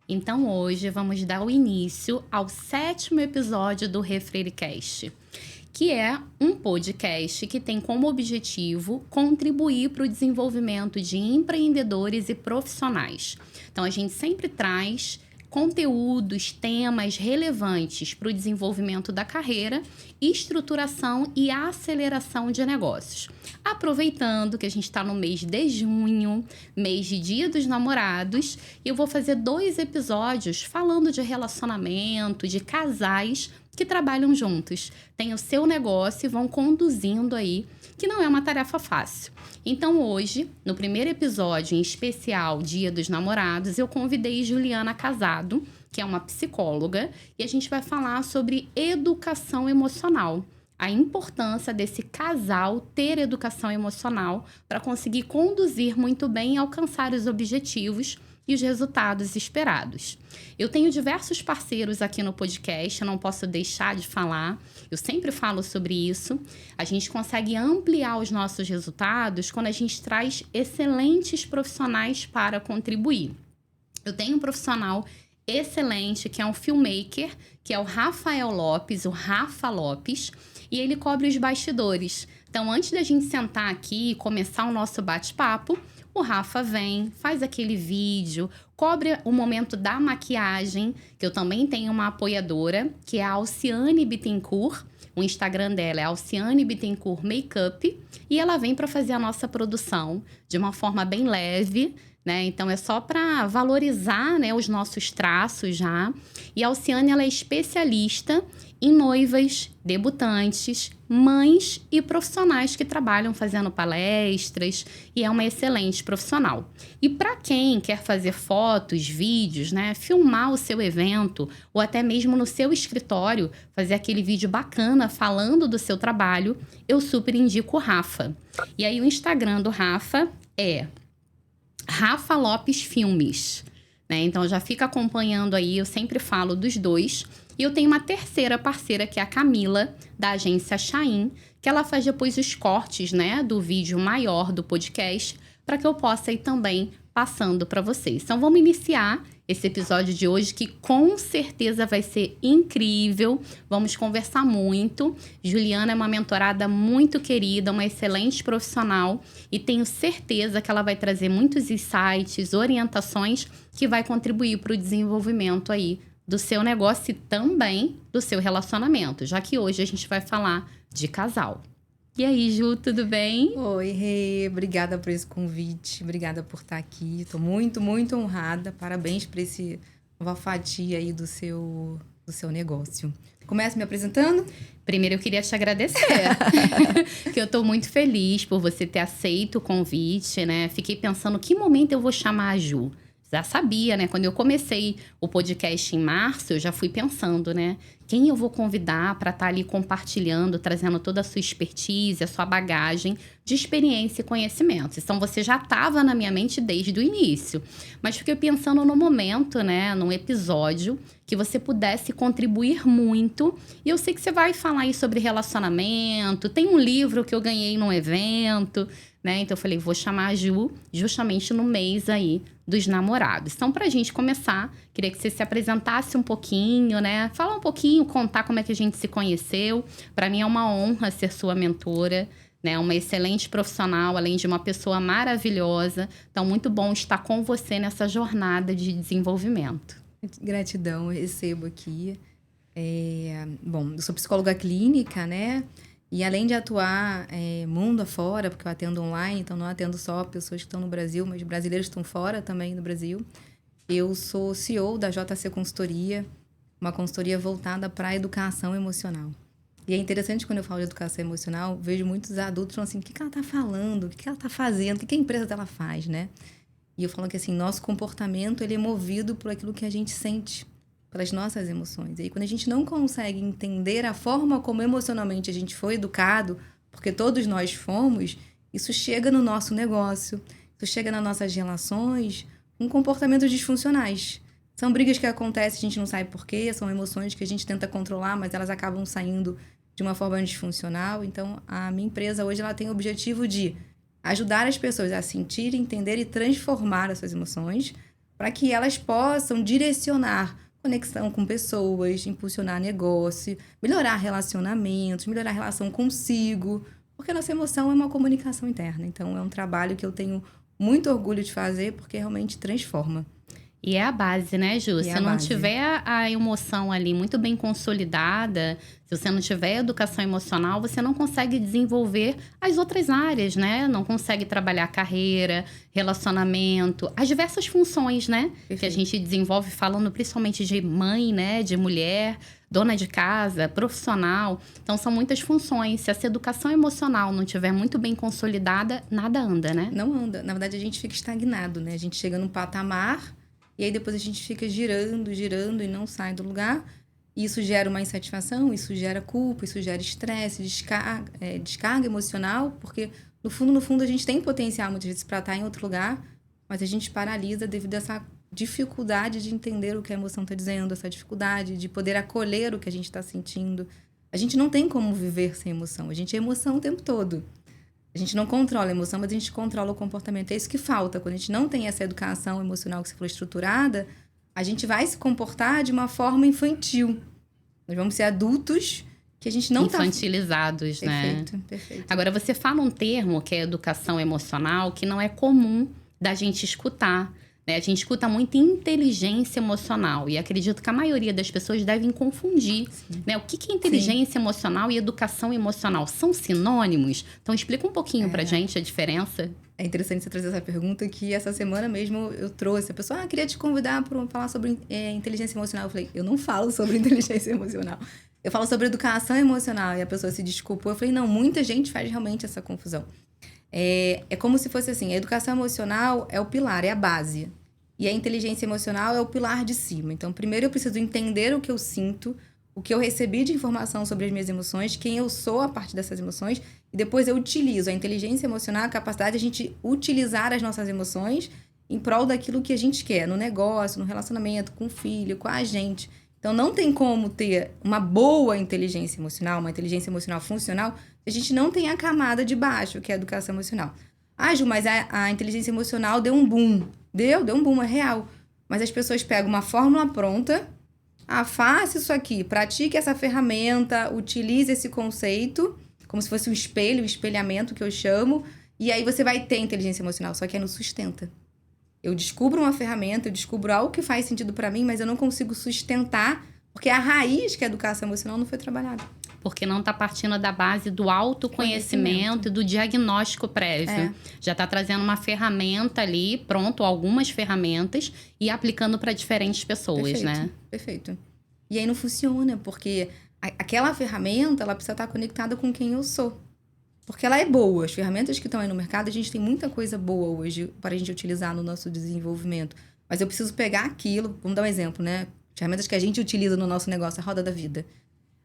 Então hoje vamos dar o início ao 7º episódio do RefreireCast, que é um podcast que tem como objetivo contribuir para o desenvolvimento de empreendedores e profissionais. Então a gente sempre traz conteúdos, temas relevantes para o desenvolvimento da carreira, estruturação e aceleração de negócios. Aproveitando que a gente está no mês de junho, mês de Dia dos Namorados, eu vou fazer 2 episódios falando de relacionamento, de casais que trabalham juntos, têm o seu negócio e vão conduzindo aí, que não é uma tarefa fácil. Então hoje, no primeiro episódio em especial Dia dos Namorados, eu convidei Juliana Casado, que é uma psicóloga, e a gente vai falar sobre educação emocional. A importância desse casal ter educação emocional para conseguir conduzir muito bem e alcançar os objetivos e os resultados esperados. Eu tenho diversos parceiros aqui no podcast, eu não posso deixar de falar, eu sempre falo sobre isso. A gente consegue ampliar os nossos resultados quando a gente traz excelentes profissionais para contribuir. Eu tenho um profissional excelente, que é um filmmaker, que é o Rafael Lopes, o Rafa Lopes, e ele cobre os bastidores. Então, antes da gente sentar aqui e começar o nosso bate-papo, o Rafa vem, faz aquele vídeo, cobre o momento da maquiagem, que eu também tenho uma apoiadora, que é a Alciane Bittencourt. O Instagram dela é Alciane Bittencourt Makeup, e ela vem para fazer a nossa produção de uma forma bem leve, né? Então, é só para valorizar, né, os nossos traços já. E a Alciane, ela é especialista em noivas, debutantes, mães e profissionais que trabalham fazendo palestras, e é uma excelente profissional. E para quem quer fazer fotos, vídeos, né, filmar o seu evento ou até mesmo no seu escritório, fazer aquele vídeo bacana falando do seu trabalho, eu super indico o Rafa. E aí o Instagram do Rafa é Rafa Lopes Filmes, né? Então já fica acompanhando aí, eu sempre falo dos dois. E eu tenho uma terceira parceira, que é a Camila, da agência Chain, que ela faz depois os cortes, né, do vídeo maior do podcast, para que eu possa ir também passando para vocês. Então vamos iniciar esse episódio de hoje, que com certeza vai ser incrível. Vamos conversar muito. Juliana é uma mentorada muito querida, uma excelente profissional, e tenho certeza que ela vai trazer muitos insights, orientações que vai contribuir para o desenvolvimento aí do seu negócio e também do seu relacionamento, já que hoje a gente vai falar de casal. E aí, Ju, tudo bem? Oi, Rê. Obrigada por esse convite. Obrigada por estar aqui. Estou muito, muito honrada. Parabéns por esse nova fatia aí do seu negócio. Começa me apresentando? Primeiro, eu queria te agradecer, que eu estou muito feliz por você ter aceito o convite, né? Fiquei pensando, que momento eu vou chamar a Ju? Já sabia, né? Quando eu comecei o podcast em março, eu já fui pensando, né? Quem eu vou convidar para estar ali compartilhando, trazendo toda a sua expertise, a sua bagagem de experiência e conhecimentos. Então, você já estava na minha mente desde o início. Mas fiquei pensando no momento, né? Num episódio que você pudesse contribuir muito. E eu sei que você vai falar aí sobre relacionamento. Tem um livro que eu ganhei num evento, né? Então, eu falei, vou chamar a Ju justamente no mês aí dos namorados. Então, pra gente começar, queria que você se apresentasse um pouquinho, né? Falar um pouquinho, contar como é que a gente se conheceu. Pra mim é uma honra ser sua mentora, né? Uma excelente profissional, além de uma pessoa maravilhosa. Então, muito bom estar com você nessa jornada de desenvolvimento. Gratidão, eu recebo aqui. Bom, eu sou psicóloga clínica, né? E além de atuar mundo afora, porque eu atendo online, então não atendo só pessoas que estão no Brasil, mas brasileiros que estão fora também do Brasil. Eu sou CEO da JC Consultoria, uma consultoria voltada para a educação emocional. E é interessante quando eu falo de educação emocional, vejo muitos adultos falando assim, o que ela está falando, o que ela está fazendo, o que a empresa dela faz, né? E eu falo que assim, nosso comportamento ele é movido por aquilo que a gente sente, pelas nossas emoções. E aí, quando a gente não consegue entender a forma como emocionalmente a gente foi educado, porque todos nós fomos, isso chega no nosso negócio, isso chega nas nossas relações, com comportamentos disfuncionais. São brigas que acontecem, a gente não sabe por quê, são emoções que a gente tenta controlar, mas elas acabam saindo de uma forma disfuncional. Então, a minha empresa hoje ela tem o objetivo de ajudar as pessoas a sentir, entender e transformar as suas emoções, para que elas possam direcionar conexão com pessoas, impulsionar negócio, melhorar relacionamentos, melhorar a relação consigo, porque a nossa emoção é uma comunicação interna. Então, é um trabalho que eu tenho muito orgulho de fazer, porque realmente transforma. E é a base, né, Ju? Se não tiver a emoção ali muito bem consolidada, se você não tiver educação emocional, você não consegue desenvolver as outras áreas, né? Não consegue trabalhar carreira, relacionamento, as diversas funções, né? Perfeito. Que a gente desenvolve falando principalmente de mãe, né? De mulher, dona de casa, profissional. Então, são muitas funções. Se essa educação emocional não tiver muito bem consolidada, nada anda, né? Não anda. Na verdade, a gente fica estagnado, né? A gente chega num patamar... E aí, depois a gente fica girando e não sai do lugar. E isso gera uma insatisfação, isso gera culpa, isso gera estresse, descarga emocional. Porque, no fundo, a gente tem potencial, muitas vezes, para estar em outro lugar. Mas a gente paralisa devido a essa dificuldade de entender o que a emoção está dizendo. Essa dificuldade de poder acolher o que a gente está sentindo. A gente não tem como viver sem emoção. A gente é emoção o tempo todo. A gente não controla a emoção, mas a gente controla o comportamento. É isso que falta. Quando a gente não tem essa educação emocional que você falou estruturada, a gente vai se comportar de uma forma infantil. Nós vamos ser adultos que a gente não está... Infantilizados, né? Perfeito. Agora, você fala um termo que é educação emocional, que não é comum da gente escutar. Né? A gente escuta muito inteligência emocional. E acredito que a maioria das pessoas devem confundir. Né? O que é inteligência emocional e educação emocional? São sinônimos? Então, explica um pouquinho pra gente a diferença. É interessante você trazer essa pergunta, que essa semana mesmo eu trouxe. A pessoa, queria te convidar para falar sobre inteligência emocional. Eu falei, eu não falo sobre inteligência emocional. Eu falo sobre educação emocional. E a pessoa se desculpou. Eu falei, não, muita gente faz realmente essa confusão. É como se fosse assim, a educação emocional é o pilar, é a base. E a inteligência emocional é o pilar de cima. Então, primeiro eu preciso entender o que eu sinto, o que eu recebi de informação sobre as minhas emoções, quem eu sou a partir dessas emoções, e depois eu utilizo a inteligência emocional, a capacidade de a gente utilizar as nossas emoções em prol daquilo que a gente quer, no negócio, no relacionamento, com o filho, com a gente. Então, não tem como ter uma boa inteligência emocional, uma inteligência emocional funcional, se a gente não tem a camada de baixo, que é a educação emocional. Ju, mas a inteligência emocional deu um boom. Deu um boom, é real. Mas as pessoas pegam uma fórmula pronta, faça isso aqui, pratique essa ferramenta, utilize esse conceito, como se fosse um espelho, um espelhamento que eu chamo, e aí você vai ter inteligência emocional, só que não sustenta. Eu descubro uma ferramenta, eu descubro algo que faz sentido para mim, mas eu não consigo sustentar, porque a raiz, que é a educação emocional, não foi trabalhada. Porque não está partindo da base do autoconhecimento e do diagnóstico prévio. Já está trazendo uma ferramenta ali, pronto, algumas ferramentas, e aplicando para diferentes pessoas, né? Perfeito. E aí não funciona, porque aquela ferramenta, ela precisa estar conectada com quem eu sou. Porque ela é boa. As ferramentas que estão aí no mercado, a gente tem muita coisa boa hoje para a gente utilizar no nosso desenvolvimento. Mas eu preciso pegar aquilo, vamos dar um exemplo, né? Ferramentas que a gente utiliza no nosso negócio, a Roda da Vida.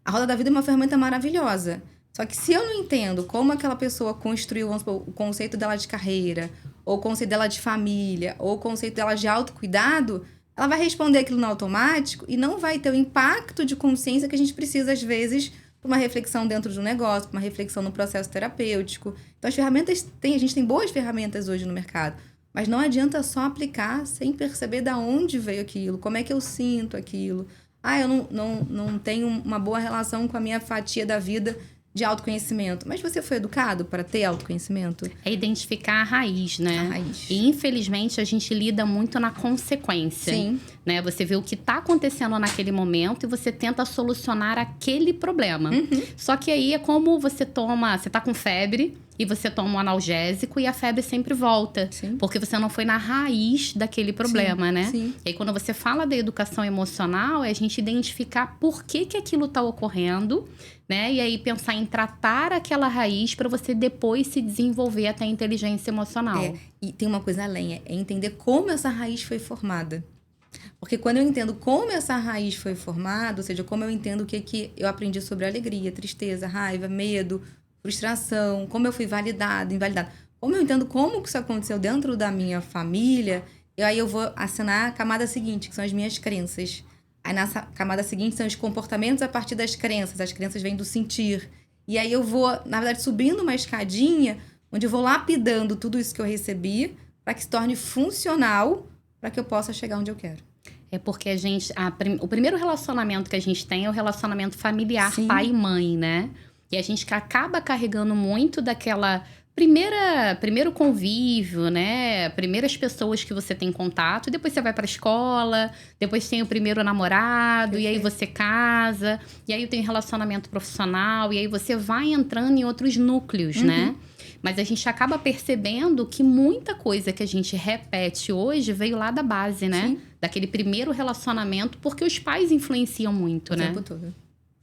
A Roda da Vida é uma ferramenta maravilhosa. Só que se eu não entendo como aquela pessoa construiu, vamos supor, o conceito dela de carreira, ou o conceito dela de família, ou o conceito dela de autocuidado, ela vai responder aquilo no automático e não vai ter o impacto de consciência que a gente precisa, às vezes, para uma reflexão dentro de um negócio, para uma reflexão no processo terapêutico. Então, as ferramentas, a gente tem boas ferramentas hoje no mercado, mas não adianta só aplicar sem perceber de onde veio aquilo, como é que eu sinto aquilo. Eu não tenho uma boa relação com a minha fatia da vida de autoconhecimento. Mas você foi educado para ter autoconhecimento? É identificar a raiz, né? A raiz. E, infelizmente, a gente lida muito na consequência. Sim. Né? Você vê o que está acontecendo naquele momento e você tenta solucionar aquele problema. Só que aí é como você tá com febre e você toma um analgésico e a febre sempre volta. Sim. Porque você não foi na raiz daquele problema, né? Sim. E aí, quando você fala da educação emocional, é a gente identificar por que aquilo está ocorrendo, né? E aí pensar em tratar aquela raiz para você depois se desenvolver até a inteligência emocional. E tem uma coisa além, é entender como essa raiz foi formada. Porque quando eu entendo como essa raiz foi formada, ou seja, como eu entendo o que eu aprendi sobre alegria, tristeza, raiva, medo, frustração, como eu fui validada, invalidada. Como eu entendo como que isso aconteceu dentro da minha família, aí eu vou assinar a camada seguinte, que são as minhas crenças. Aí nessa camada seguinte são os comportamentos a partir das crenças. As crenças vêm do sentir. E aí eu vou, na verdade, subindo uma escadinha, onde eu vou lapidando tudo isso que eu recebi para que se torne funcional para que eu possa chegar onde eu quero. É porque o primeiro relacionamento que a gente tem é o relacionamento familiar, Sim. pai e mãe, né? E a gente acaba carregando muito daquela primeiro convívio, né? Primeiras pessoas que você tem contato, depois você vai pra escola, depois tem o primeiro namorado, e aí você casa, e aí tem relacionamento profissional, e aí você vai entrando em outros núcleos, né? Mas a gente acaba percebendo que muita coisa que a gente repete hoje veio lá da base, né? Sim. Daquele primeiro relacionamento, porque os pais influenciam muito, né?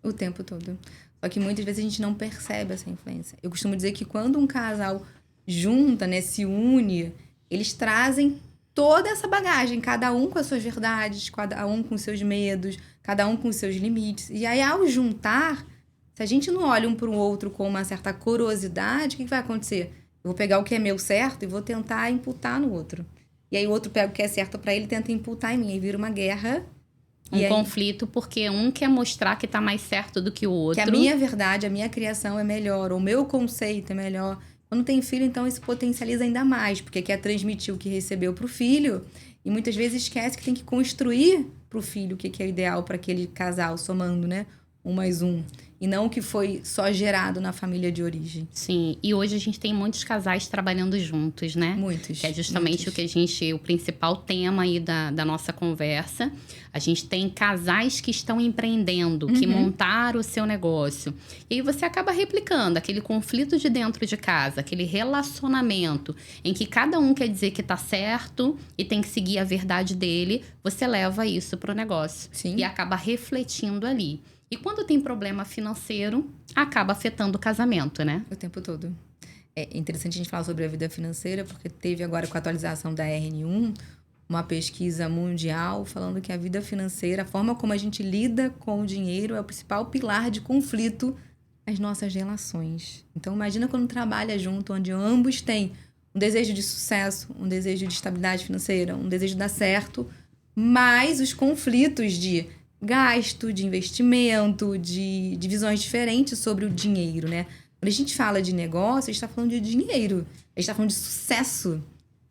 O tempo todo. Só que muitas vezes a gente não percebe essa influência. Eu costumo dizer que quando um casal junta, né, se une, eles trazem toda essa bagagem, cada um com as suas verdades, cada um com os seus medos, cada um com os seus limites. E aí, ao juntar, se a gente não olha um para o outro com uma certa curiosidade, o que vai acontecer? Eu vou pegar o que é meu certo e vou tentar imputar no outro. E aí o outro pega o que é certo para ele e tenta imputar em mim. E vira uma guerra. Conflito, porque um quer mostrar que tá mais certo do que o outro. Que a minha verdade, a minha criação é melhor, ou o meu conceito é melhor. Quando tem filho, então, isso potencializa ainda mais, porque quer transmitir o que recebeu pro filho e muitas vezes esquece que tem que construir pro filho o que é ideal para aquele casal, somando, né? 1 mais 1. E não o que foi só gerado na família de origem. Sim, e hoje a gente tem muitos casais trabalhando juntos, né? Muitos. Que é justamente o principal tema aí da nossa conversa. A gente tem casais que estão empreendendo, que montaram o seu negócio. E aí você acaba replicando aquele conflito de dentro de casa, aquele relacionamento em que cada um quer dizer que tá certo e tem que seguir a verdade dele. Você leva isso pro negócio. Sim. E acaba refletindo ali. E quando tem problema financeiro, acaba afetando o casamento, né? O tempo todo. É interessante a gente falar sobre a vida financeira, porque teve agora com a atualização da RN1, uma pesquisa mundial falando que a vida financeira, a forma como a gente lida com o dinheiro é o principal pilar de conflito nas nossas relações. Então, imagina quando trabalha junto, onde ambos têm um desejo de sucesso, um desejo de estabilidade financeira, um desejo de dar certo, mas os conflitos de gasto, de investimento, de visões diferentes sobre o dinheiro, né? Quando a gente fala de negócio, a gente está falando de dinheiro, a gente está falando de sucesso.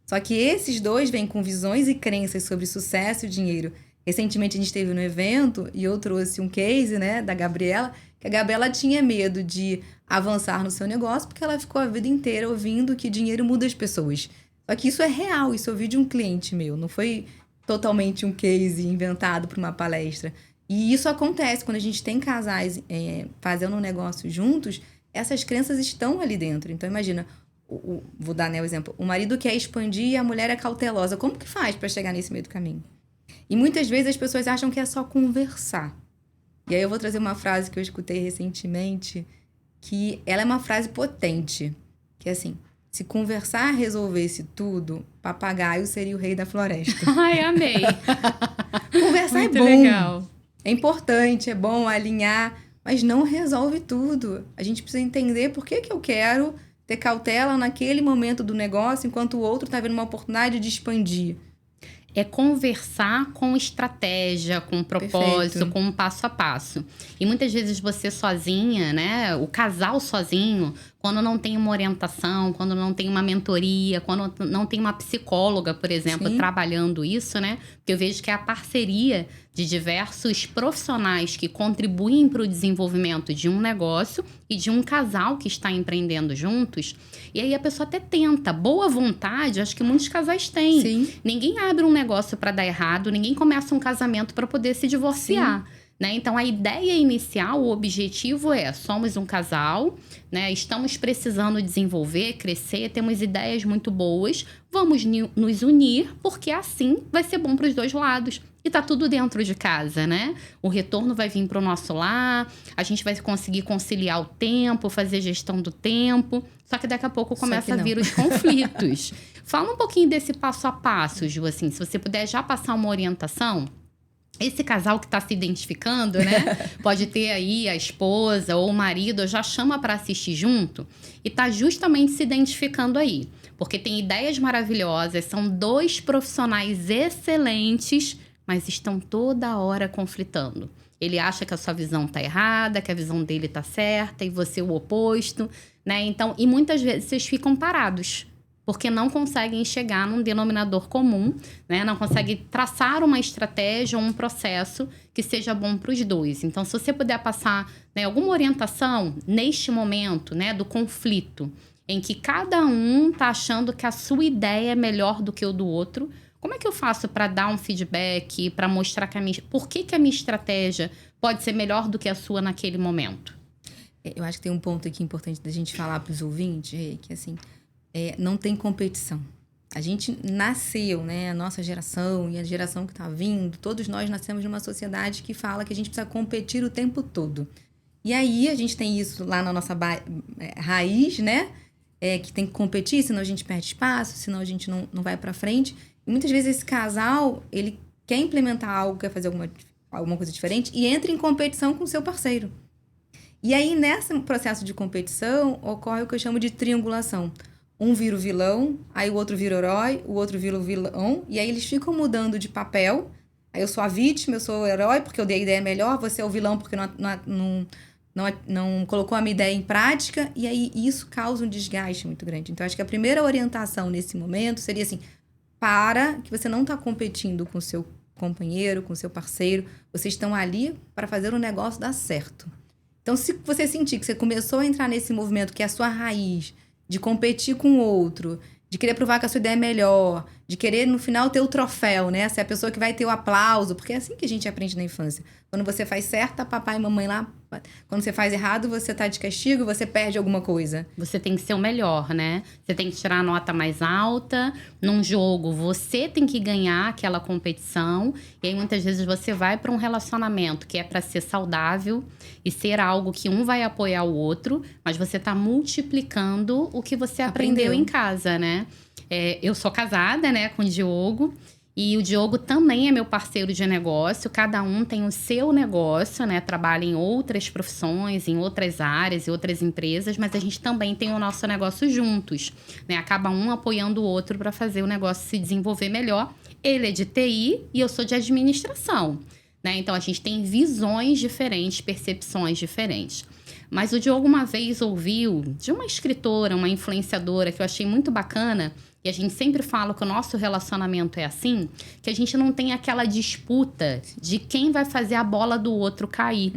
Só que esses dois vêm com visões e crenças sobre sucesso e dinheiro. Recentemente a gente esteve no evento e eu trouxe um case, né, da Gabriela, que a Gabriela tinha medo de avançar no seu negócio porque ela ficou a vida inteira ouvindo que dinheiro muda as pessoas. Só que isso é real, isso eu ouvi de um cliente meu, não foi totalmente um case inventado para uma palestra. E isso acontece quando a gente tem casais fazendo um negócio juntos, essas crenças estão ali dentro. Então, imagina, vou dar, né, o exemplo, o marido quer expandir e a mulher é cautelosa. Como que faz para chegar nesse meio do caminho? E muitas vezes as pessoas acham que é só conversar. E aí eu vou trazer uma frase que eu escutei recentemente, que ela é uma frase potente, que é assim: se conversar resolvesse tudo, papagaio seria o rei da floresta. Ai, amei. Conversar muito é bom. Legal. É importante, é bom alinhar, mas não resolve tudo. A gente precisa entender por que eu quero ter cautela naquele momento do negócio, enquanto o outro está vendo uma oportunidade de expandir. É conversar com estratégia, com propósito, Perfeito. com um passo a passo. E muitas vezes você sozinha, né? O casal sozinho, quando não tem uma orientação, quando não tem uma mentoria, quando não tem uma psicóloga, por exemplo, Sim. trabalhando isso, né? Porque eu vejo que é a parceria de diversos profissionais que contribuem para o desenvolvimento de um negócio e de um casal que está empreendendo juntos. E aí a pessoa até tenta. Boa vontade, acho que muitos casais têm. Sim. Ninguém abre um negócio para dar errado, ninguém começa um casamento para poder se divorciar. Né? Então, a ideia inicial, o objetivo é: somos um casal, né? Estamos precisando desenvolver, crescer, temos ideias muito boas, vamos nos unir, porque assim vai ser bom para os dois lados. E tá tudo dentro de casa, né? O retorno vai vir pro nosso lar, a gente vai conseguir conciliar o tempo, fazer gestão do tempo. Só que daqui a pouco começa a vir os conflitos. Fala um pouquinho desse passo a passo, Ju, assim, se você puder já passar uma orientação. Esse casal que está se identificando, né? Pode ter aí a esposa ou o marido, já chama para assistir junto e tá justamente se identificando aí. Porque tem ideias maravilhosas, são dois profissionais excelentes, mas estão toda hora conflitando. Ele acha que a sua visão tá errada, que a visão dele tá certa e você o oposto, né? Então, e muitas vezes vocês ficam parados. porque não conseguem chegar num denominador comum, né? Não conseguem traçar uma estratégia ou um processo que seja bom para os dois. Então, se você puder passar, né, alguma orientação neste momento, né, do conflito, em que cada um está achando que a sua ideia é melhor do que o do outro, como é que eu faço para dar um feedback, para mostrar por que a minha estratégia pode ser melhor do que a sua naquele momento? Eu acho que tem um ponto aqui importante da gente falar para os ouvintes, que assim, não tem competição. A gente nasceu, né? A nossa geração e a geração que está vindo, todos nós nascemos numa sociedade que fala que a gente precisa competir o tempo todo. E aí, a gente tem isso lá na nossa raiz, né? Que tem que competir, senão a gente perde espaço, senão a gente não vai para frente. E muitas vezes esse casal, ele quer implementar algo, quer fazer alguma coisa diferente e entra em competição com o seu parceiro. E aí, nesse processo de competição, ocorre o que eu chamo de triangulação. Um vira o vilão, aí o outro vira o herói, o outro vira o vilão, e aí eles ficam mudando de papel. Aí eu sou a vítima, eu sou o herói porque eu dei a ideia melhor, você é o vilão porque não colocou a minha ideia em prática, e aí isso causa um desgaste muito grande. Então, acho que a primeira orientação nesse momento seria assim, que você não está competindo com o seu companheiro, com o seu parceiro, vocês estão ali para fazer o negócio dar certo. Então, se você sentir que você começou a entrar nesse movimento que é a sua raiz, de competir com o outro, de querer provar que a sua ideia é melhor, de querer, no final, ter o troféu, né? Ser a pessoa que vai ter o aplauso, porque é assim que a gente aprende na infância. Quando você faz certo, tá papai e mamãe lá. Quando você faz errado, você tá de castigo, você perde alguma coisa. Você tem que ser o melhor, né? Você tem que tirar a nota mais alta. Num jogo, você tem que ganhar aquela competição. E aí, muitas vezes, você vai para um relacionamento que é para ser saudável e ser algo que um vai apoiar o outro, mas você tá multiplicando o que você aprendeu em casa, né? Eu sou casada, né, com o Diogo. E o Diogo também é meu parceiro de negócio. Cada um tem o seu negócio, né? Trabalha em outras profissões, em outras áreas, em outras empresas. Mas a gente também tem o nosso negócio juntos, né? Acaba um apoiando o outro para fazer o negócio se desenvolver melhor. Ele é de TI e eu sou de administração, né? Então, a gente tem visões diferentes, percepções diferentes. Mas o Diogo uma vez ouviu de uma escritora, uma influenciadora, que eu achei muito bacana, e a gente sempre fala que o nosso relacionamento é assim, que a gente não tem aquela disputa de quem vai fazer a bola do outro cair,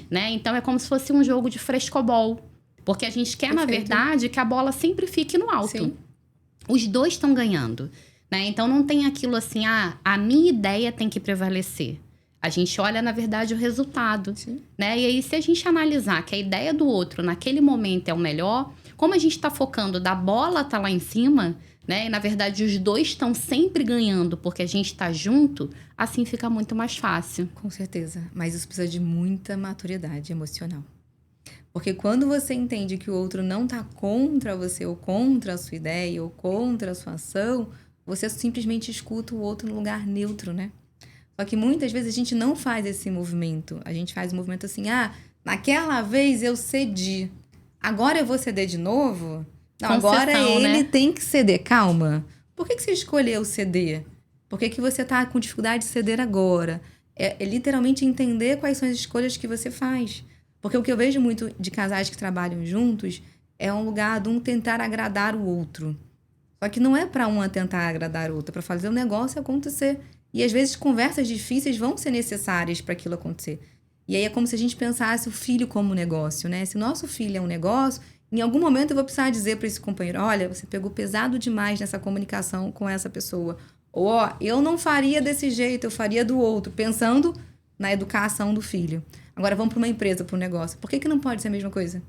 né? Então, é como se fosse um jogo de frescobol. Porque a gente quer, na verdade, que a bola sempre fique no alto. Sim. Os dois estão ganhando, né? Então, não tem aquilo assim, a minha ideia tem que prevalecer. A gente olha, na verdade, o resultado, né? E aí, se a gente analisar que a ideia do outro, naquele momento, é o melhor, como a gente está focando da bola tá lá em cima, né? E, na verdade, os dois estão sempre ganhando porque a gente está junto, assim fica muito mais fácil. Com certeza. Mas isso precisa de muita maturidade emocional. Porque quando você entende que o outro não está contra você, ou contra a sua ideia, ou contra a sua ação, você simplesmente escuta o outro no lugar neutro, né? Só que muitas vezes a gente não faz esse movimento. A gente faz o movimento assim, naquela vez eu cedi. Agora eu vou ceder de novo? Não, Concessão, agora ele, né? tem que ceder. Calma. Por que você escolheu ceder? Por que você tá com dificuldade de ceder agora? É literalmente entender quais são as escolhas que você faz. Porque o que eu vejo muito de casais que trabalham juntos é um lugar de um tentar agradar o outro. Só que não é para um tentar agradar o outro, é para fazer o negócio acontecer. E às vezes conversas difíceis vão ser necessárias para aquilo acontecer. E aí é como se a gente pensasse o filho como negócio, né? Se nosso filho é um negócio, em algum momento eu vou precisar dizer para esse companheiro, olha, você pegou pesado demais nessa comunicação com essa pessoa. Ou, eu não faria desse jeito, eu faria do outro, pensando na educação do filho. Agora vamos para uma empresa, para um negócio. Por que não pode ser a mesma coisa?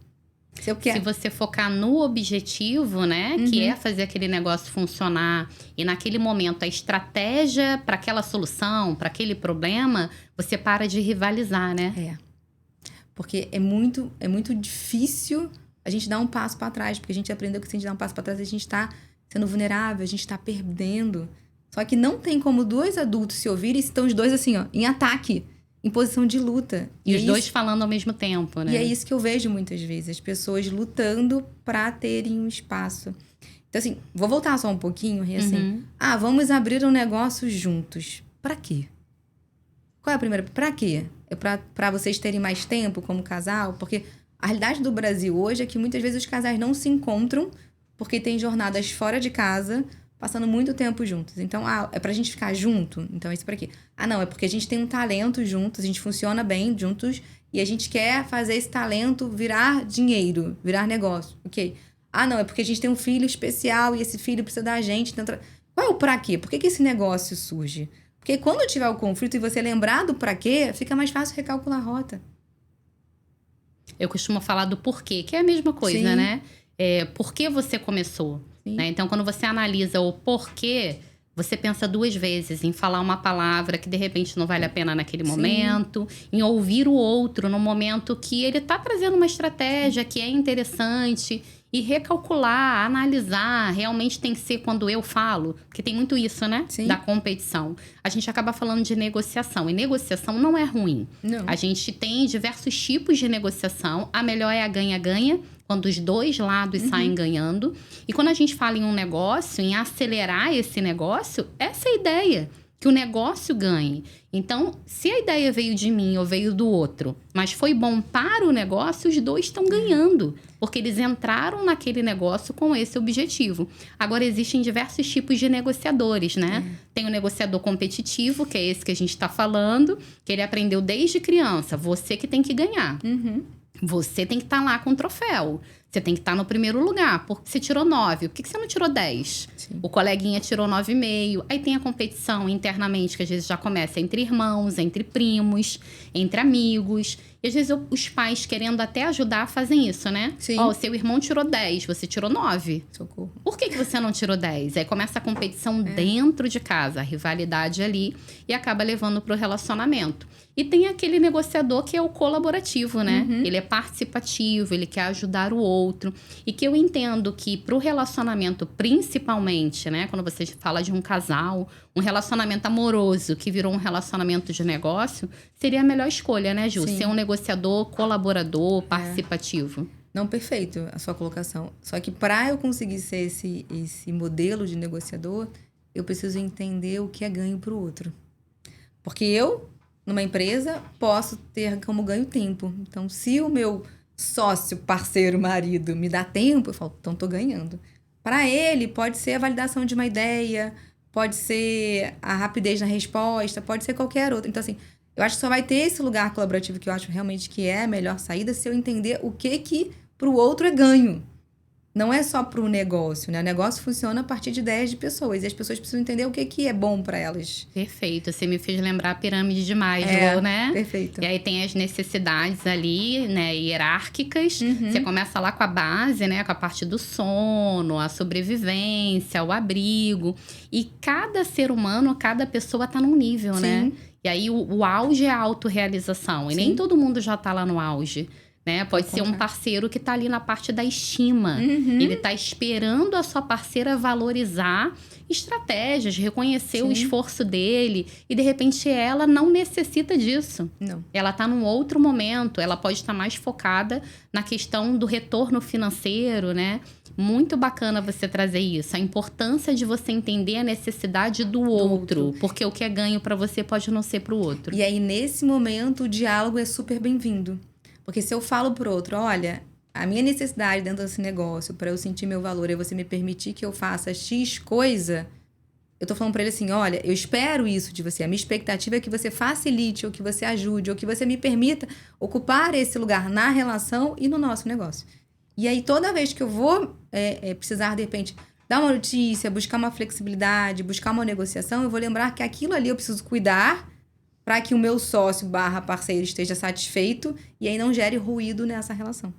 Se você focar no objetivo, né, que é fazer aquele negócio funcionar, e naquele momento a estratégia para aquela solução, para aquele problema, você para de rivalizar, né? Porque é muito difícil a gente dar um passo para trás, porque a gente aprendeu que se a gente dar um passo para trás, a gente está sendo vulnerável, a gente está perdendo. Só que não tem como dois adultos se ouvirem se estão os dois assim, em ataque, em posição de luta. E os dois falando ao mesmo tempo, né? E é isso que eu vejo muitas vezes, as pessoas lutando para terem um espaço. Então, assim, vou voltar só um pouquinho, assim. Vamos abrir um negócio juntos. Para quê? Qual é a primeira? Para quê? É para vocês terem mais tempo como casal? Porque a realidade do Brasil hoje é que muitas vezes os casais não se encontram porque tem jornadas fora de casa, passando muito tempo juntos. Então, é pra gente ficar junto? Então, isso pra quê? Não, é porque a gente tem um talento juntos, a gente funciona bem juntos e a gente quer fazer esse talento virar dinheiro, virar negócio. Ok. Não, é porque a gente tem um filho especial e esse filho precisa da gente. Qual é o pra quê? Por que esse negócio surge? Porque quando tiver o conflito e você lembrar do pra quê, fica mais fácil recalcular a rota. Eu costumo falar do porquê, que é a mesma coisa, Sim. né? Por que você começou? Né? Então, quando você analisa o porquê, você pensa 2 vezes em falar uma palavra que de repente não vale a pena naquele momento, em ouvir o outro no momento que ele tá trazendo uma estratégia que é interessante e recalcular, analisar. Realmente tem que ser quando eu falo, porque tem muito isso, né? Sim. Da competição. A gente acaba falando de negociação, e negociação não é ruim. Não. A gente tem diversos tipos de negociação. A melhor é a ganha-ganha, quando os 2 lados saem ganhando. E quando a gente fala em um negócio, em acelerar esse negócio, essa é a ideia, que o negócio ganhe. Então, se a ideia veio de mim ou veio do outro, mas foi bom para o negócio, os 2 estão ganhando, porque eles entraram naquele negócio com esse objetivo. Agora, existem diversos tipos de negociadores, né? Tem o negociador competitivo, que é esse que a gente está falando, que ele aprendeu desde criança. Você que tem que ganhar. Você tem que estar lá com o troféu. Você tem que estar no primeiro lugar, porque você tirou 9. Por que você não tirou 10? Sim. O coleguinha tirou 9,5. Aí tem a competição internamente, que às vezes já começa entre irmãos, entre primos, entre amigos. E às vezes os pais, querendo até ajudar, fazem isso, né? Sim. O seu irmão tirou 10, você tirou 9. Socorro. Por que você não tirou 10? Aí começa a competição dentro de casa, a rivalidade ali, e acaba levando pro relacionamento. E tem aquele negociador que é o colaborativo, né? Ele é participativo, ele quer ajudar o outro. E que eu entendo que pro relacionamento, principalmente, né? Quando você fala de um casal, um relacionamento amoroso que virou um relacionamento de negócio, seria a melhor escolha, né, Ju? Sim. Ser um negociador, colaborador, participativo. Não, perfeito a sua colocação. Só que para eu conseguir ser esse modelo de negociador, eu preciso entender o que é ganho para o outro. Porque eu, numa empresa, posso ter como ganho tempo. Então, se o meu sócio, parceiro, marido me dá tempo, eu falo, então tô ganhando. Para ele, pode ser a validação de uma ideia, pode ser a rapidez na resposta, pode ser qualquer outra. Então, assim, eu acho que só vai ter esse lugar colaborativo que eu acho realmente que é a melhor saída se eu entender o que para o outro é ganho. Não é só para o negócio, né? O negócio funciona a partir de ideias de pessoas. E as pessoas precisam entender o que é bom para elas. Perfeito. Você me fez lembrar a pirâmide de Maslow, né? Perfeito. E aí tem as necessidades ali, né, hierárquicas. Você começa lá com a base, né? Com a parte do sono, a sobrevivência, o abrigo. E cada ser humano, cada pessoa tá num nível, né? E aí o auge é a autorrealização. E nem todo mundo já tá lá no auge. Né? Pode ser um parceiro que tá ali na parte da estima. Ele tá esperando a sua parceira valorizar estratégias, reconhecer o esforço dele. E, de repente, ela não necessita disso. Não. Ela tá num outro momento. Ela pode estar mais focada na questão do retorno financeiro, né? Muito bacana você trazer isso. A importância de você entender a necessidade do outro. Porque o que é ganho para você pode não ser para o outro. E aí, nesse momento, o diálogo é super bem-vindo. Porque se eu falo pro outro, olha, a minha necessidade dentro desse negócio, para eu sentir meu valor, é você me permitir que eu faça X coisa, eu tô falando pra ele assim, olha, eu espero isso de você. A minha expectativa é que você facilite, ou que você ajude, ou que você me permita ocupar esse lugar na relação e no nosso negócio. E aí, toda vez que eu vou precisar, de repente, dar uma notícia, buscar uma flexibilidade, buscar uma negociação, eu vou lembrar que aquilo ali eu preciso cuidar para que o meu sócio / parceiro esteja satisfeito e aí não gere ruído nessa relação.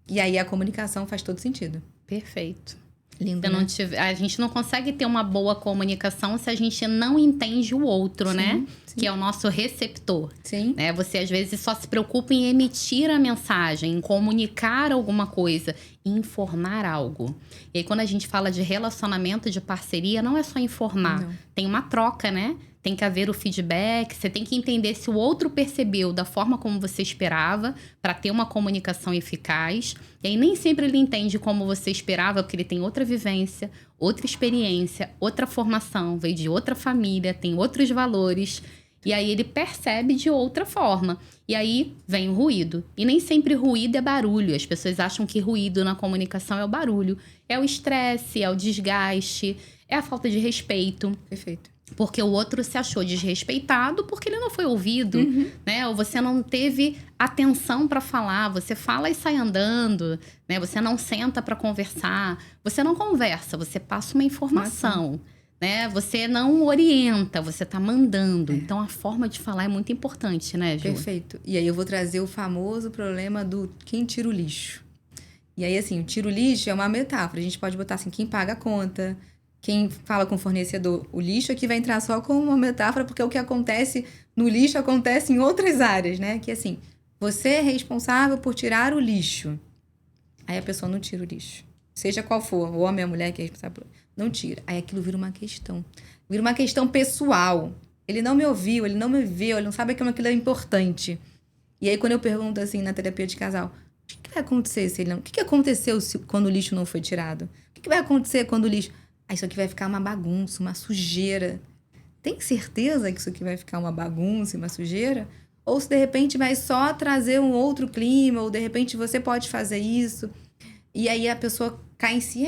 E aí a comunicação faz todo sentido. Perfeito. Lindo, né? A gente não consegue ter uma boa comunicação se a gente não entende o outro, né? Sim. Que é o nosso receptor. Sim. Né? Você, às vezes, só se preocupa em emitir a mensagem, em comunicar alguma coisa, em informar algo. E aí, quando a gente fala de relacionamento, de parceria, não é só informar. Não. Tem uma troca, né? Tem que haver o feedback, você tem que entender se o outro percebeu da forma como você esperava para ter uma comunicação eficaz. E aí nem sempre ele entende como você esperava, porque ele tem outra vivência, outra experiência, outra formação, veio de outra família, tem outros valores. E aí ele percebe de outra forma. E aí vem o ruído. E nem sempre ruído é barulho. As pessoas acham que ruído na comunicação é o barulho. É o estresse, é o desgaste, é a falta de respeito. Perfeito. Porque o outro se achou desrespeitado porque ele não foi ouvido, né? Ou você não teve atenção para falar. Você fala e sai andando, né? Você não senta para conversar. Você não conversa, você passa uma informação, né? Você não orienta, você tá mandando. Então, a forma de falar é muito importante, né, Ju? Perfeito. E aí eu vou trazer o famoso problema do quem tira o lixo. E aí, assim, o tira o lixo é uma metáfora. A gente pode botar assim, quem paga a conta... Quem fala com o fornecedor, o lixo aqui vai entrar só como uma metáfora, porque o que acontece no lixo acontece em outras áreas, né? Que assim, você é responsável por tirar o lixo. Aí a pessoa não tira o lixo. Seja qual for, o homem ou a mulher que é responsável, não tira. Aí aquilo vira uma questão. Vira uma questão pessoal. Ele não me ouviu, ele não me viu, ele não sabe que aquilo é importante. E aí quando eu pergunto assim na terapia de casal, o que vai acontecer se ele não... O que aconteceu quando o lixo não foi tirado? O que vai acontecer quando o lixo... Ah, isso aqui vai ficar uma bagunça, uma sujeira. Tem certeza que isso aqui vai ficar uma bagunça e uma sujeira? Ou se de repente vai só trazer um outro clima, ou de repente você pode fazer isso. E aí a pessoa cai em si,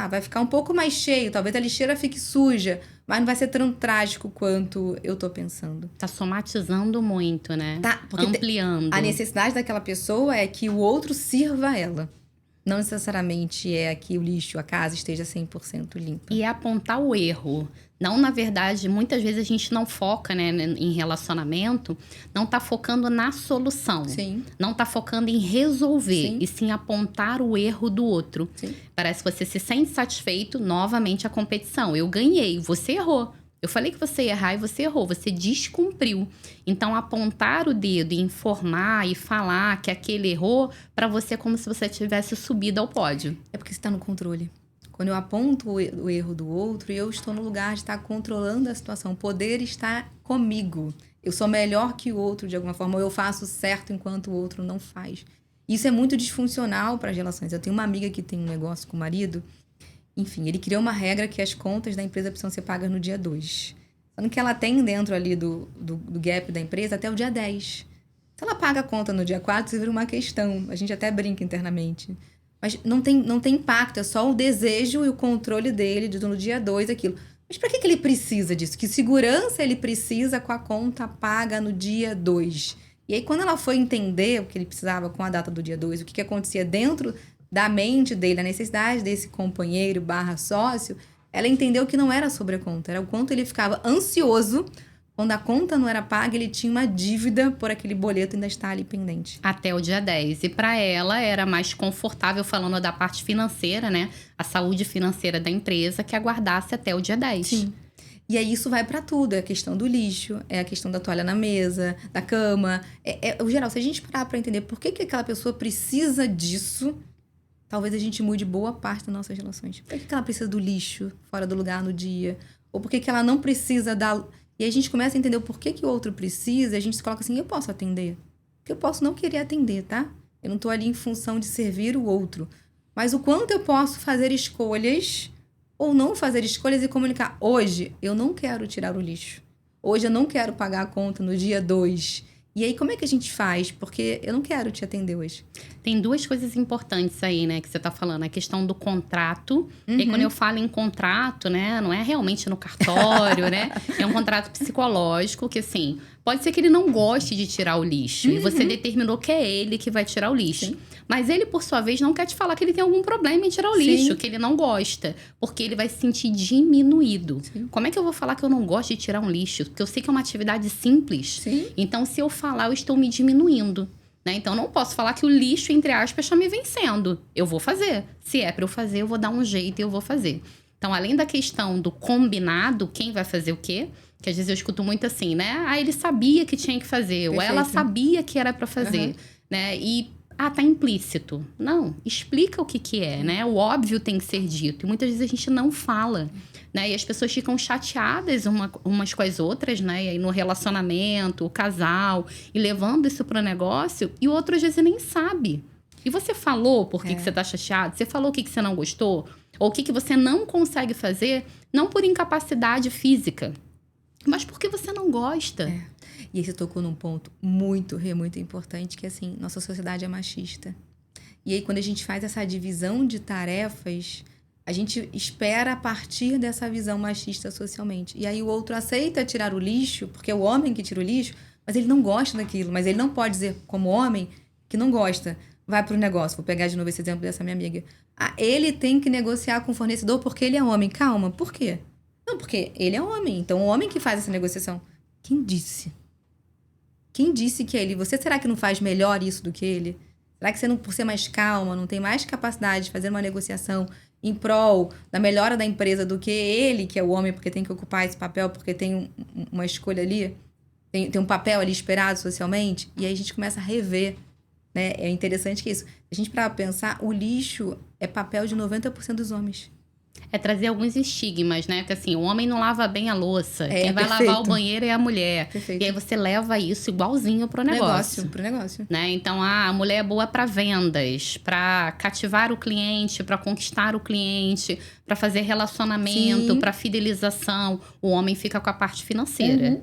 vai ficar um pouco mais cheio, talvez a lixeira fique suja, mas não vai ser tão trágico quanto eu tô pensando. Tá somatizando muito, né? Tá, porque ampliando. A necessidade daquela pessoa é que o outro sirva ela. Não necessariamente é que o lixo, a casa esteja 100% limpa. E é apontar o erro. Não, na verdade, muitas vezes a gente não foca, né, em relacionamento, não tá focando na solução. Sim. Não tá focando em resolver, Sim. e sim apontar o erro do outro. Sim. Parece que você se sente satisfeito, novamente a competição. Eu ganhei, você errou. Eu falei que você ia errar e você errou, você descumpriu. Então, apontar o dedo e informar e falar que aquele errou, para você é como se você tivesse subido ao pódio. É porque você está no controle. Quando eu aponto o erro do outro, eu estou no lugar de estar controlando a situação. O poder está comigo. Eu sou melhor que o outro de alguma forma, ou eu faço certo enquanto o outro não faz. Isso é muito disfuncional para as relações. Eu tenho uma amiga que tem um negócio com o marido. Enfim, ele criou uma regra que as contas da empresa precisam ser pagas no dia 2. Sendo que ela tem dentro ali do gap da empresa até o dia 10. Se ela paga a conta no dia 4, isso vira uma questão. A gente até brinca internamente. Mas não tem impacto, é só o desejo e o controle dele de no dia 2 aquilo. Mas para que ele precisa disso? Que segurança ele precisa com a conta paga no dia 2? E aí, quando ela foi entender o que ele precisava com a data do dia 2, o que acontecia dentro da mente dele, a necessidade desse companheiro / sócio, ela entendeu que não era sobre a conta, era o quanto ele ficava ansioso quando a conta não era paga, ele tinha uma dívida por aquele boleto ainda estar ali pendente. Até o dia 10. E para ela era mais confortável, falando da parte financeira, né? A saúde financeira da empresa, que aguardasse até o dia 10. Sim. E aí isso vai para tudo, é a questão do lixo, é a questão da toalha na mesa, da cama. O geral, se a gente parar para entender por que aquela pessoa precisa disso, talvez a gente mude boa parte das nossas relações. Por que ela precisa do lixo fora do lugar no dia? Ou por que ela não precisa da... E aí a gente começa a entender o porquê que o outro precisa, e a gente se coloca assim, eu posso atender. Porque eu posso não querer atender, tá? Eu não tô ali em função de servir o outro. Mas o quanto eu posso fazer escolhas ou não fazer escolhas e comunicar. Hoje, eu não quero tirar o lixo. Hoje, eu não quero pagar a conta no dia 2. E aí, como é que a gente faz? Porque eu não quero te atender hoje. Tem duas coisas importantes aí, né, que você tá falando. A questão do contrato. E quando eu falo em contrato, né, não é realmente no cartório, né? É um contrato psicológico que, assim, pode ser que ele não goste de tirar o lixo. E você determinou que é ele que vai tirar o lixo. Sim. Mas ele, por sua vez, não quer te falar que ele tem algum problema em tirar o lixo. Que ele não gosta. Porque ele vai se sentir diminuído. Sim. Como é que eu vou falar que eu não gosto de tirar um lixo? Porque eu sei que é uma atividade simples. Sim. Então, se eu falar, eu estou me diminuindo. Né? Então, não posso falar que o lixo, entre aspas, está me vencendo. Eu vou fazer. Se é para eu fazer, eu vou dar um jeito e eu vou fazer. Então, além da questão do combinado, quem vai fazer o quê? Que às vezes eu escuto muito assim, né? Ah, ele sabia que tinha que fazer. Perfeito. Ou ela sabia que era para fazer. Né? E, tá implícito. Não, explica o que é, né? O óbvio tem que ser dito. E muitas vezes a gente não fala. Né? E as pessoas ficam chateadas umas com as outras, né? E aí no relacionamento, o casal, e levando isso pro negócio, e o outro às vezes nem sabe. E você falou por que você tá chateado? Você falou o que você não gostou? Ou o que você não consegue fazer, não por incapacidade física, mas porque você não gosta. E aí você tocou num ponto muito importante, que assim, nossa sociedade é machista. E aí quando a gente faz essa divisão de tarefas, a gente espera a partir dessa visão machista socialmente. E aí o outro aceita tirar o lixo, porque é o homem que tira o lixo, mas ele não gosta daquilo. Mas ele não pode dizer, como homem, que não gosta. Vai pro negócio. Vou pegar de novo esse exemplo dessa minha amiga. Ah, ele tem que negociar com o fornecedor porque ele é homem. Calma, por quê? Não, porque ele é homem. Então, o homem que faz essa negociação. Quem disse? Quem disse que é ele? Você será que não faz melhor isso do que ele? Será que você, não, por ser mais calma, não tem mais capacidade de fazer uma negociação em prol da melhora da empresa do que ele, que é o homem, porque tem que ocupar esse papel, porque tem uma escolha ali, tem um papel ali esperado socialmente? E aí a gente começa a rever, né? É interessante que isso. A gente, para pensar, o lixo é papel de 90% dos homens. É trazer alguns estigmas, né? Que assim, o homem não lava bem a louça. Quem vai perfeito. lavar o banheiro é a mulher. Perfeito. E aí você leva isso igualzinho pro negócio. Pro negócio. Né? Então, a mulher é boa para vendas, para cativar o cliente, para conquistar o cliente, para fazer relacionamento, para fidelização. O homem fica com a parte financeira. Uhum.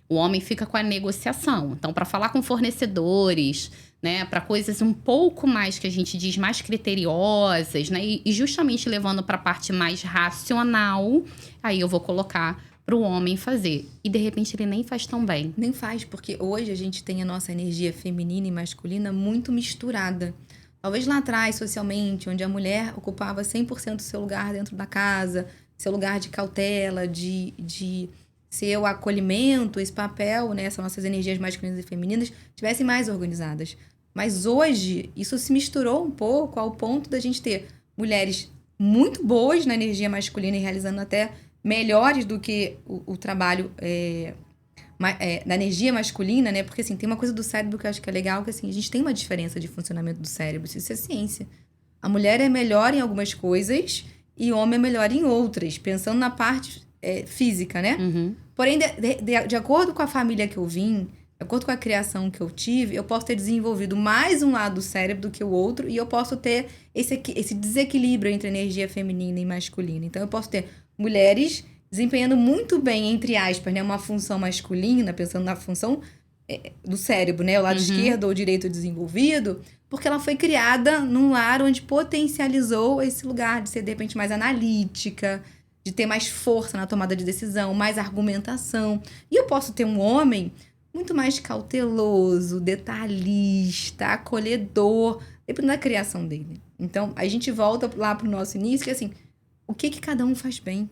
O homem fica com a negociação. Então, para falar com fornecedores, né, para coisas um pouco mais, que a gente diz, mais criteriosas, né, e justamente levando para a parte mais racional, aí eu vou colocar para o homem fazer. E, de repente, ele nem faz tão bem. Nem faz, porque hoje a gente tem a nossa energia feminina e masculina muito misturada. Talvez lá atrás, socialmente, onde a mulher ocupava 100% do seu lugar dentro da casa, seu lugar de cautela, de ser o acolhimento, esse papel, né, essas nossas energias masculinas e femininas, tivessem mais organizadas. Mas hoje, isso se misturou um pouco ao ponto da gente ter mulheres muito boas na energia masculina e realizando até melhores do que o trabalho na energia masculina, né? Porque, assim, tem uma coisa do cérebro que eu acho que é legal, que, assim, a gente tem uma diferença de funcionamento do cérebro, isso é ciência. A mulher é melhor em algumas coisas e o homem é melhor em outras, pensando na parte física, né? Uhum. Porém, de acordo com a família que eu vim, de acordo com a criação que eu tive, eu posso ter desenvolvido mais um lado do cérebro do que o outro e eu posso ter esse desequilíbrio entre energia feminina e masculina. Então, eu posso ter mulheres desempenhando muito bem, entre aspas, né, uma função masculina, pensando na função do cérebro, né, o lado esquerdo ou direito desenvolvido, porque ela foi criada num lar onde potencializou esse lugar de ser, de repente, mais analítica, de ter mais força na tomada de decisão, mais argumentação. E eu posso ter um homem muito mais cauteloso, detalhista, acolhedor, dependendo da criação dele. Então, a gente volta lá pro nosso início, que assim, o que cada um faz bem?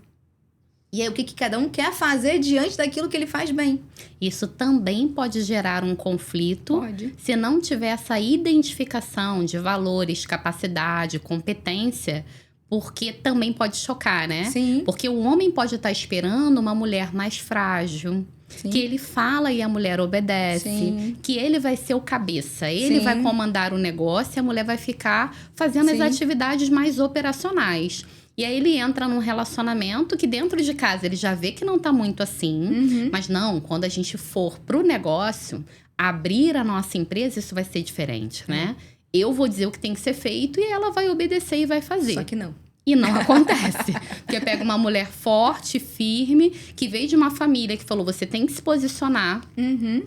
E aí, o que cada um quer fazer diante daquilo que ele faz bem? Isso também pode gerar um conflito. Pode. Se não tiver essa identificação de valores, capacidade, competência, porque também pode chocar, né? Sim. Porque o homem pode estar esperando uma mulher mais frágil, Sim. que ele fala e a mulher obedece, Sim. que ele vai ser o cabeça, ele Sim. vai comandar o negócio e a mulher vai ficar fazendo Sim. as atividades mais operacionais. E aí ele entra num relacionamento que dentro de casa ele já vê que não tá muito assim, mas não, quando a gente for pro negócio, abrir a nossa empresa, isso vai ser diferente, né? Eu vou dizer o que tem que ser feito e ela vai obedecer e vai fazer. Só que não. E não acontece. Porque pega uma mulher forte, firme, que veio de uma família que falou, você tem que se posicionar,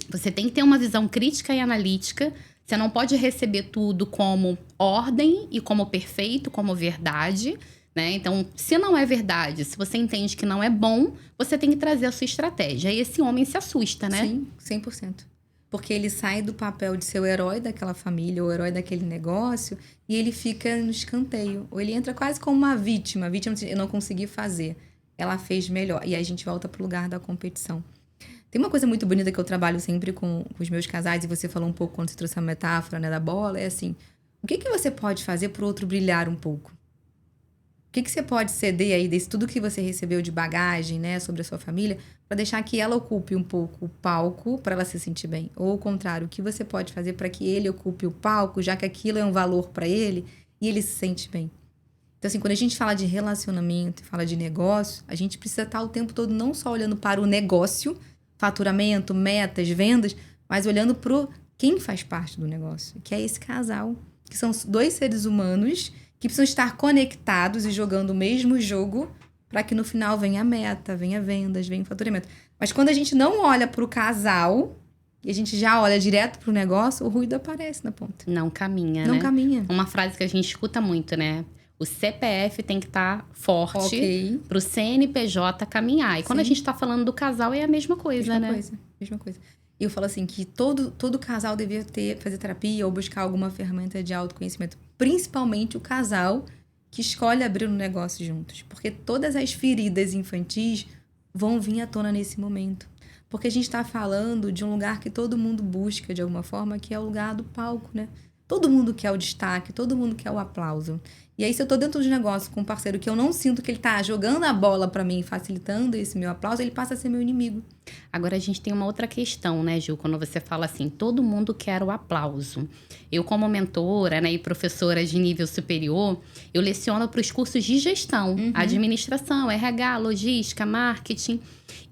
você tem que ter uma visão crítica e analítica, você não pode receber tudo como ordem e como perfeito, como verdade, né? Então, se não é verdade, se você entende que não é bom, você tem que trazer a sua estratégia. E esse homem se assusta, né? Sim, 100%. Porque ele sai do papel de ser o herói daquela família, o herói daquele negócio, e ele fica no escanteio. Ou ele entra quase como uma vítima. A vítima, eu não consegui fazer. Ela fez melhor. E aí a gente volta pro lugar da competição. Tem uma coisa muito bonita que eu trabalho sempre com os meus casais, e você falou um pouco quando você trouxe a metáfora, né, da bola, é assim, o que você pode fazer pro outro brilhar um pouco? O que você pode ceder aí desse tudo que você recebeu de bagagem, né, sobre a sua família, para deixar que ela ocupe um pouco o palco para ela se sentir bem? Ou o contrário, o que você pode fazer para que ele ocupe o palco, já que aquilo é um valor para ele e ele se sente bem? Então, assim, quando a gente fala de relacionamento, fala de negócio, a gente precisa estar o tempo todo não só olhando para o negócio, faturamento, metas, vendas, mas olhando para quem faz parte do negócio, que é esse casal, que são dois seres humanos que precisam estar conectados e jogando o mesmo jogo para que no final venha a meta, venha vendas, venha faturamento. Mas quando a gente não olha para o casal, e a gente já olha direto pro negócio, o ruído aparece na ponta. Não caminha, Não né? caminha. Uma frase que a gente escuta muito, né? O CPF tem que estar forte pro CNPJ caminhar. E quando a gente tá falando do casal, é a mesma coisa, né? Mesma coisa. E eu falo assim, que todo casal devia fazer terapia ou buscar alguma ferramenta de autoconhecimento. Principalmente o casal que escolhe abrir um negócio juntos. Porque todas as feridas infantis vão vir à tona nesse momento. Porque a gente está falando de um lugar que todo mundo busca de alguma forma, que é o lugar do palco, né? Todo mundo quer o destaque, todo mundo quer o aplauso. E aí, se eu tô dentro de um negócio com um parceiro que eu não sinto que ele tá jogando a bola para mim, facilitando esse meu aplauso, ele passa a ser meu inimigo. Agora, a gente tem uma outra questão, né, Gil? Quando você fala assim, todo mundo quer o aplauso. Eu, como mentora, né, e professora de nível superior, eu leciono para os cursos de gestão, administração, RH, logística, marketing.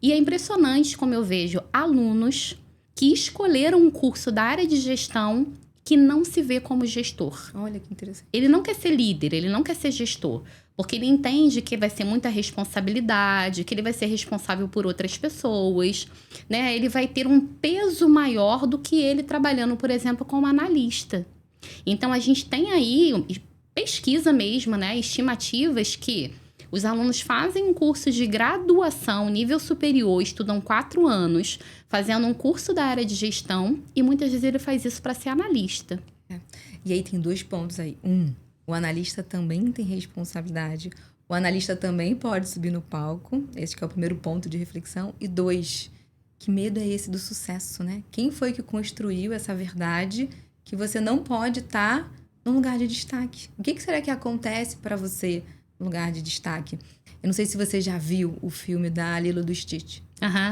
E é impressionante como eu vejo alunos que escolheram um curso da área de gestão que não se vê como gestor. Olha que interessante. Ele não quer ser líder, ele não quer ser gestor. Porque ele entende que vai ser muita responsabilidade, que ele vai ser responsável por outras pessoas, né? Ele vai ter um peso maior do que ele trabalhando, por exemplo, como analista. Então, a gente tem aí pesquisa mesmo, né? Estimativas que os alunos fazem um curso de graduação, nível superior, estudam 4 anos, fazendo um curso da área de gestão, e muitas vezes ele faz isso para ser analista. E aí tem 2 pontos aí. O analista também tem responsabilidade. O analista também pode subir no palco. Esse que é o primeiro ponto de reflexão. E 2, que medo é esse do sucesso, né? Quem foi que construiu essa verdade que você não pode estar num lugar de destaque? O que será que acontece para você no lugar de destaque? Eu não sei se você já viu o filme da Lilo do Stitch.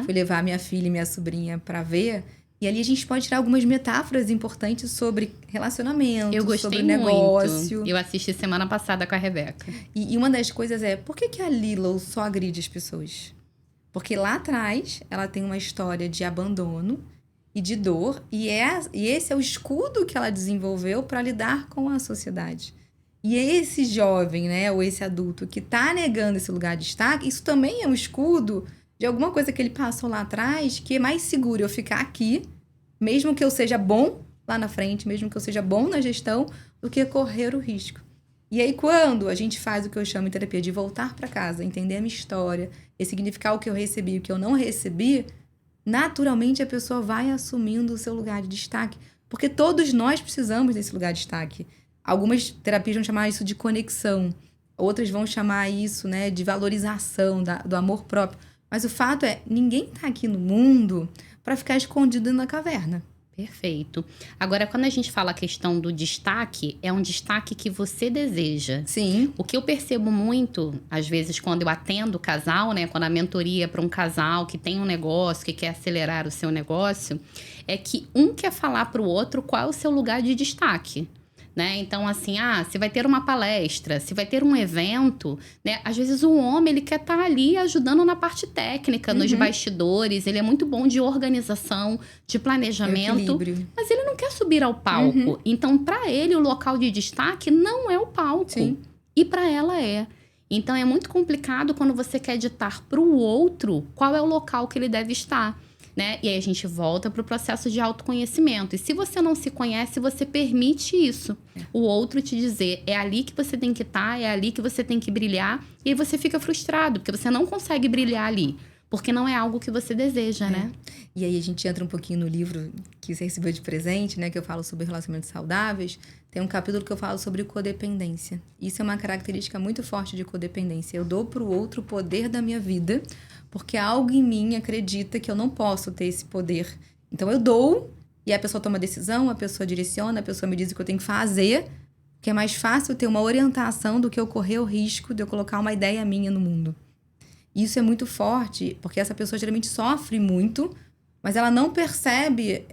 Fui levar minha filha e minha sobrinha para ver. E ali a gente pode tirar algumas metáforas importantes sobre relacionamento, sobre negócio. Eu assisti semana passada com a Rebeca. E uma das coisas é, por que a Lilo só agride as pessoas? Porque lá atrás, ela tem uma história de abandono e de dor. E esse é o escudo que ela desenvolveu para lidar com a sociedade. E esse jovem, né, ou esse adulto que tá negando esse lugar de destaque, isso também é um escudo de alguma coisa que ele passou lá atrás, que é mais seguro eu ficar aqui, mesmo que eu seja bom lá na frente, mesmo que eu seja bom na gestão, do que correr o risco. E aí, quando a gente faz o que eu chamo em terapia de voltar para casa, entender a minha história, e significar o que eu recebi e o que eu não recebi, naturalmente a pessoa vai assumindo o seu lugar de destaque. Porque todos nós precisamos desse lugar de destaque. Algumas terapias vão chamar isso de conexão, outras vão chamar isso, né, de valorização do amor próprio. Mas o fato é, ninguém tá aqui no mundo para ficar escondido na caverna. Perfeito. Agora, quando a gente fala a questão do destaque, é um destaque que você deseja. Sim. O que eu percebo muito, às vezes, quando eu atendo o casal, né? Quando a mentoria é para um casal que tem um negócio, que quer acelerar o seu negócio, é que um quer falar para o outro qual é o seu lugar de destaque. Né? Então, assim, se vai ter uma palestra, se vai ter um evento, né? Às vezes o homem, ele quer estar ali ajudando na parte técnica, nos bastidores. Ele é muito bom de organização, de planejamento. Mas ele não quer subir ao palco. Então, para ele, o local de destaque não é o palco. Sim. E para ela é. Então, é muito complicado quando você quer ditar para o outro qual é o local que ele deve estar. Né? E aí a gente volta para o processo de autoconhecimento. E se você não se conhece, você permite isso. O outro te dizer, é ali que você tem que estar, é ali que você tem que brilhar. E aí você fica frustrado, porque você não consegue brilhar ali. Porque não é algo que você deseja, né? E aí a gente entra um pouquinho no livro que você recebeu de presente, né? Que eu falo sobre relacionamentos saudáveis. Tem um capítulo que eu falo sobre codependência. Isso é uma característica muito forte de codependência. Eu dou para o outro o poder da minha vida, porque algo em mim acredita que eu não posso ter esse poder. Então eu dou, e a pessoa toma decisão, a pessoa direciona, a pessoa me diz o que eu tenho que fazer, porque é mais fácil ter uma orientação do que eu correr o risco de eu colocar uma ideia minha no mundo. Isso é muito forte, porque essa pessoa geralmente sofre muito, mas ela não percebe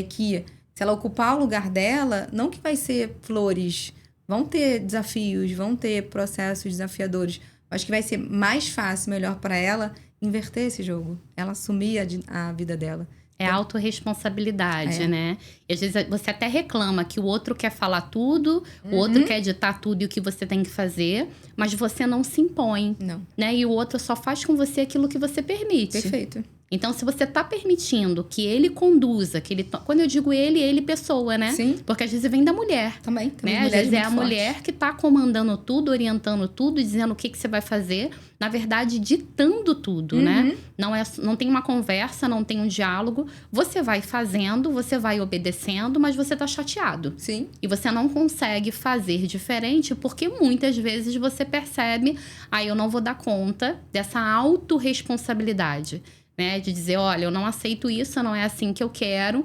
que se ela ocupar o lugar dela, não que vai ser flores, vão ter desafios, vão ter processos desafiadores, mas que vai ser mais fácil, melhor para ela inverter esse jogo, ela assumir a vida dela. É autorresponsabilidade, né? E às vezes você até reclama que o outro quer falar tudo, o outro quer ditar tudo e o que você tem que fazer, mas você não se impõe. Não. Né? E o outro só faz com você aquilo que você permite. Perfeito. Então, se você tá permitindo que ele conduza, quando eu digo ele pessoa, né? Sim. Porque às vezes vem da mulher. Também. Né? Às vezes é a mulher que tá comandando tudo, orientando tudo, dizendo o que você vai fazer. Na verdade, ditando tudo, né? Não tem uma conversa, não tem um diálogo. Você vai fazendo, você vai obedecendo, mas você tá chateado. Sim. E você não consegue fazer diferente porque muitas vezes você percebe, eu não vou dar conta dessa autorresponsabilidade. Né, de dizer, olha, eu não aceito isso, não é assim que eu quero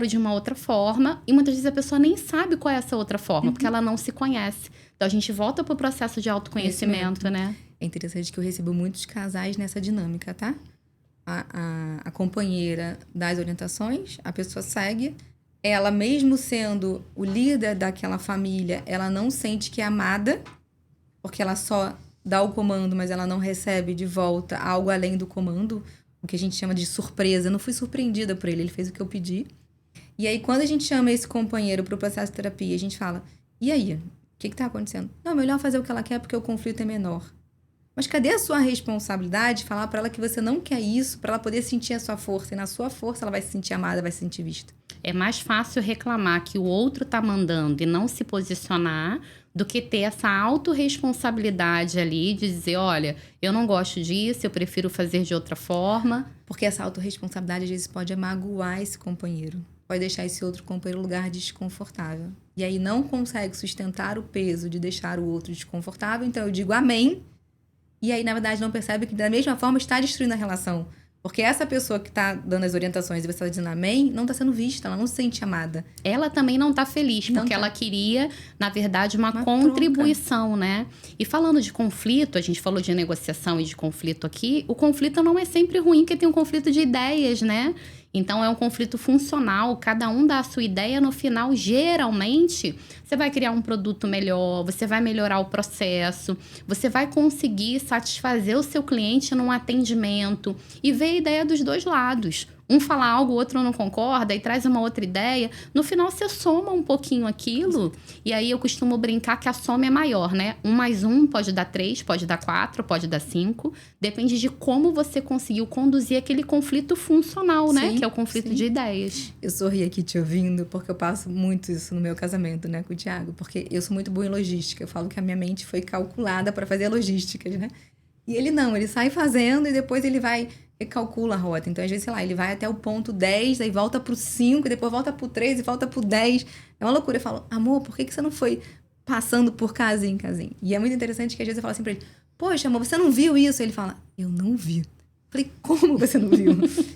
de uma outra forma. E muitas vezes a pessoa nem sabe qual é essa outra forma, porque ela não se conhece. Então, a gente volta pro processo de autoconhecimento, né? É interessante que eu recebo muitos casais nessa dinâmica, tá? A companheira das orientações, a pessoa segue. Ela, mesmo sendo o líder daquela família, ela não sente que é amada, porque ela só dá o comando, mas ela não recebe de volta algo além do comando. O que a gente chama de surpresa. Eu não fui surpreendida por ele fez o que eu pedi. E aí, quando a gente chama esse companheiro para o processo de terapia, a gente fala, e aí? O que tá acontecendo? Não, é melhor fazer o que ela quer porque o conflito é menor. Mas cadê a sua responsabilidade de falar para ela que você não quer isso, para ela poder sentir a sua força? E na sua força ela vai se sentir amada, vai se sentir vista. É mais fácil reclamar que o outro tá mandando e não se posicionar do que ter essa autorresponsabilidade ali de dizer, olha, eu não gosto disso, eu prefiro fazer de outra forma. Porque essa autorresponsabilidade às vezes pode magoar esse companheiro. Pode deixar esse outro companheiro em um lugar desconfortável. E aí não consegue sustentar o peso de deixar o outro desconfortável. Então eu digo amém. E aí, na verdade, não percebe que da mesma forma está destruindo a relação. Porque essa pessoa que tá dando as orientações e você tá dizendo amém, não tá sendo vista, ela não se sente amada. Ela também não tá feliz, porque ela queria, na verdade, uma contribuição, troca. Né? E falando de conflito, a gente falou de negociação e de conflito aqui, o conflito não é sempre ruim, porque tem um conflito de ideias, né? Então, é um conflito funcional, cada um dá a sua ideia, no final, geralmente, você vai criar um produto melhor, você vai melhorar o processo, você vai conseguir satisfazer o seu cliente num atendimento e ver a ideia dos dois lados. Um fala algo, o outro não concorda e traz uma outra ideia. No final, você soma um pouquinho aquilo. E aí, eu costumo brincar que a soma é maior, né? 1 mais 1 pode dar 3, pode dar 4, pode dar 5. Depende de como você conseguiu conduzir aquele conflito funcional, né? Que é o conflito de ideias. Eu sorri aqui te ouvindo, porque eu passo muito isso no meu casamento, né? Com o Thiago. Porque eu sou muito boa em logística. Eu falo que a minha mente foi calculada para fazer logísticas, né? E ele não, ele sai fazendo e depois ele vai... calcula a rota. Então, às vezes, sei lá, ele vai até o ponto 10, aí volta pro 5, e depois volta pro 3 e volta pro 10. É uma loucura. Eu falo, amor, por que você não foi passando por casinha em casinha? E é muito interessante que às vezes eu falo assim pra ele, poxa, amor, você não viu isso? Ele fala, eu não vi. Eu falei, como você não viu?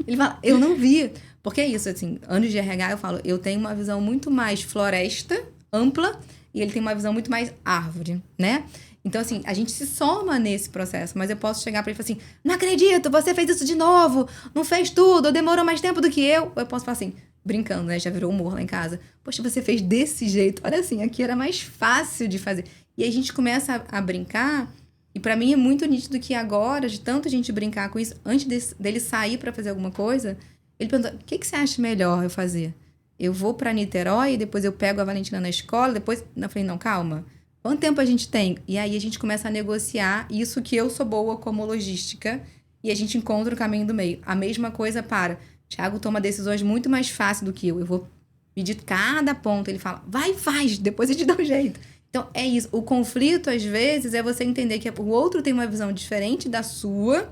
Ele fala, eu não vi. Porque é isso, assim, anos de RH, eu falo, eu tenho uma visão muito mais floresta, ampla, e ele tem uma visão muito mais árvore, né? Então, assim, a gente se soma nesse processo, mas eu posso chegar pra ele e falar assim, não acredito, você fez isso de novo, não fez tudo, demorou mais tempo do que eu. Ou eu posso falar assim, brincando, né, já virou humor lá em casa. Poxa, você fez desse jeito, olha assim, aqui era mais fácil de fazer. E aí a gente começa a brincar, e pra mim é muito nítido que agora, de tanto a gente brincar com isso, antes dele sair pra fazer alguma coisa, ele pergunta, o que você acha melhor eu fazer? Eu vou pra Niterói, depois eu pego a Valentina na escola, depois... Eu falei, não, calma. Quanto tempo a gente tem? E aí a gente começa a negociar isso que eu sou boa como logística e a gente encontra o caminho do meio. A mesma coisa para... Thiago toma decisões muito mais fácil do que eu. Eu vou medir cada ponto. Ele fala, vai, faz, depois a gente dá um jeito. Então, é isso. O conflito, às vezes, é você entender que o outro tem uma visão diferente da sua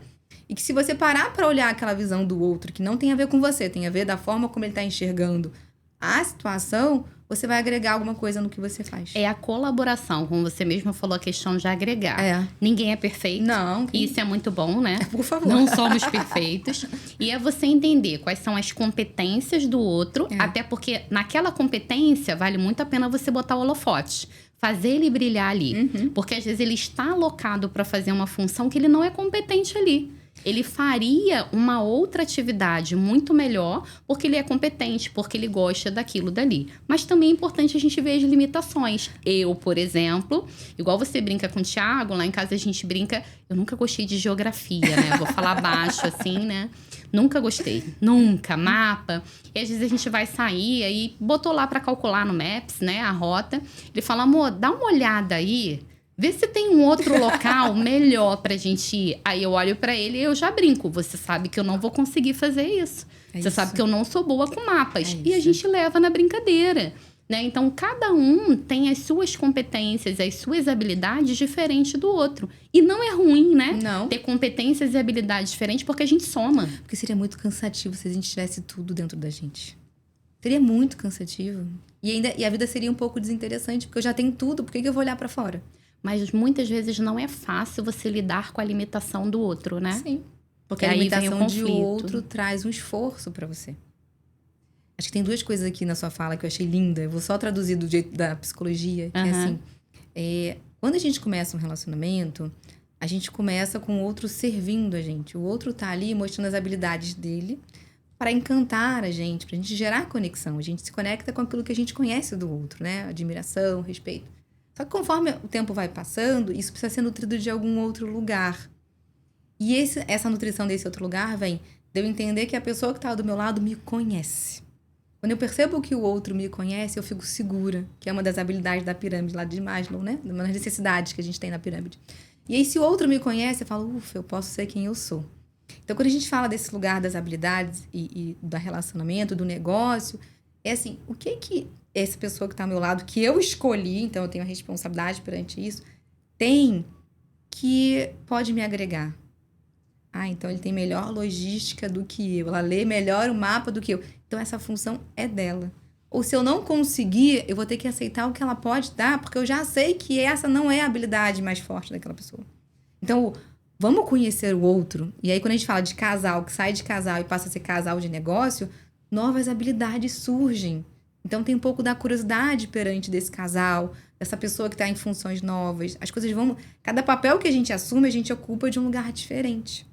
e que se você parar para olhar aquela visão do outro, que não tem a ver com você, tem a ver da forma como ele está enxergando a situação... você vai agregar alguma coisa no que você faz. É a colaboração, como você mesma falou, a questão de agregar. É. Ninguém é perfeito. Não. Isso é muito bom, né? Por favor. Não somos perfeitos. E é você entender quais são as competências do outro, até porque naquela competência vale muito a pena você botar o holofote. Fazer ele brilhar ali. Porque às vezes ele está alocado para fazer uma função que ele não é competente ali. Ele faria uma outra atividade muito melhor porque ele é competente, porque ele gosta daquilo dali. Mas também é importante a gente ver as limitações. Eu, por exemplo, igual você brinca com o Thiago, lá em casa a gente brinca... Eu nunca gostei de geografia, né? Vou falar baixo assim, né? Nunca gostei. Nunca. Mapa. E às vezes a gente vai sair, aí botou lá pra calcular no Maps, né? A rota. Ele fala, amor, dá uma olhada aí... Vê se tem um outro local melhor pra gente ir. Aí eu olho pra ele e eu já brinco. Você sabe que eu não vou conseguir fazer isso. Você sabe que eu não sou boa com mapas. E a gente leva na brincadeira, né? Então, cada um tem as suas competências, as suas habilidades diferentes do outro. E não é ruim, né? Não. Ter competências e habilidades diferentes, porque a gente soma. Porque seria muito cansativo se a gente tivesse tudo dentro da gente. Seria muito cansativo. E a vida seria um pouco desinteressante, porque eu já tenho tudo, por que eu vou olhar pra fora? Mas muitas vezes não é fácil você lidar com a limitação do outro, né? Sim. Porque a limitação de outro traz um esforço pra você. Acho que tem duas coisas aqui na sua fala que eu achei linda. Eu vou só traduzir do jeito da psicologia, que é assim. Quando a gente começa um relacionamento, a gente começa com o outro servindo a gente. O outro tá ali mostrando as habilidades dele para encantar a gente, pra gente gerar conexão. A gente se conecta com aquilo que a gente conhece do outro, né? Admiração, respeito. Só que conforme o tempo vai passando, isso precisa ser nutrido de algum outro lugar. E essa nutrição desse outro lugar vem de eu entender que a pessoa que está do meu lado me conhece. Quando eu percebo que o outro me conhece, eu fico segura, que é uma das habilidades da pirâmide lá de Maslow, né? Uma das necessidades que a gente tem na pirâmide. E aí, se o outro me conhece, eu falo, ufa, eu posso ser quem eu sou. Então, quando a gente fala desse lugar das habilidades e do relacionamento, do negócio, é assim, o que essa pessoa que está ao meu lado, que eu escolhi, então eu tenho a responsabilidade perante isso, tem que pode me agregar. Ah, então ele tem melhor logística do que eu. Ela lê melhor o mapa do que eu. Então essa função é dela. Ou se eu não conseguir, eu vou ter que aceitar o que ela pode dar, porque eu já sei que essa não é a habilidade mais forte daquela pessoa. Então, vamos conhecer o outro. E aí, quando a gente fala de casal, que sai de casal e passa a ser casal de negócio, novas habilidades surgem. Então, tem um pouco da curiosidade perante desse casal, dessa pessoa que está em funções novas. As coisas vão... Cada papel que a gente assume, a gente ocupa de um lugar diferente.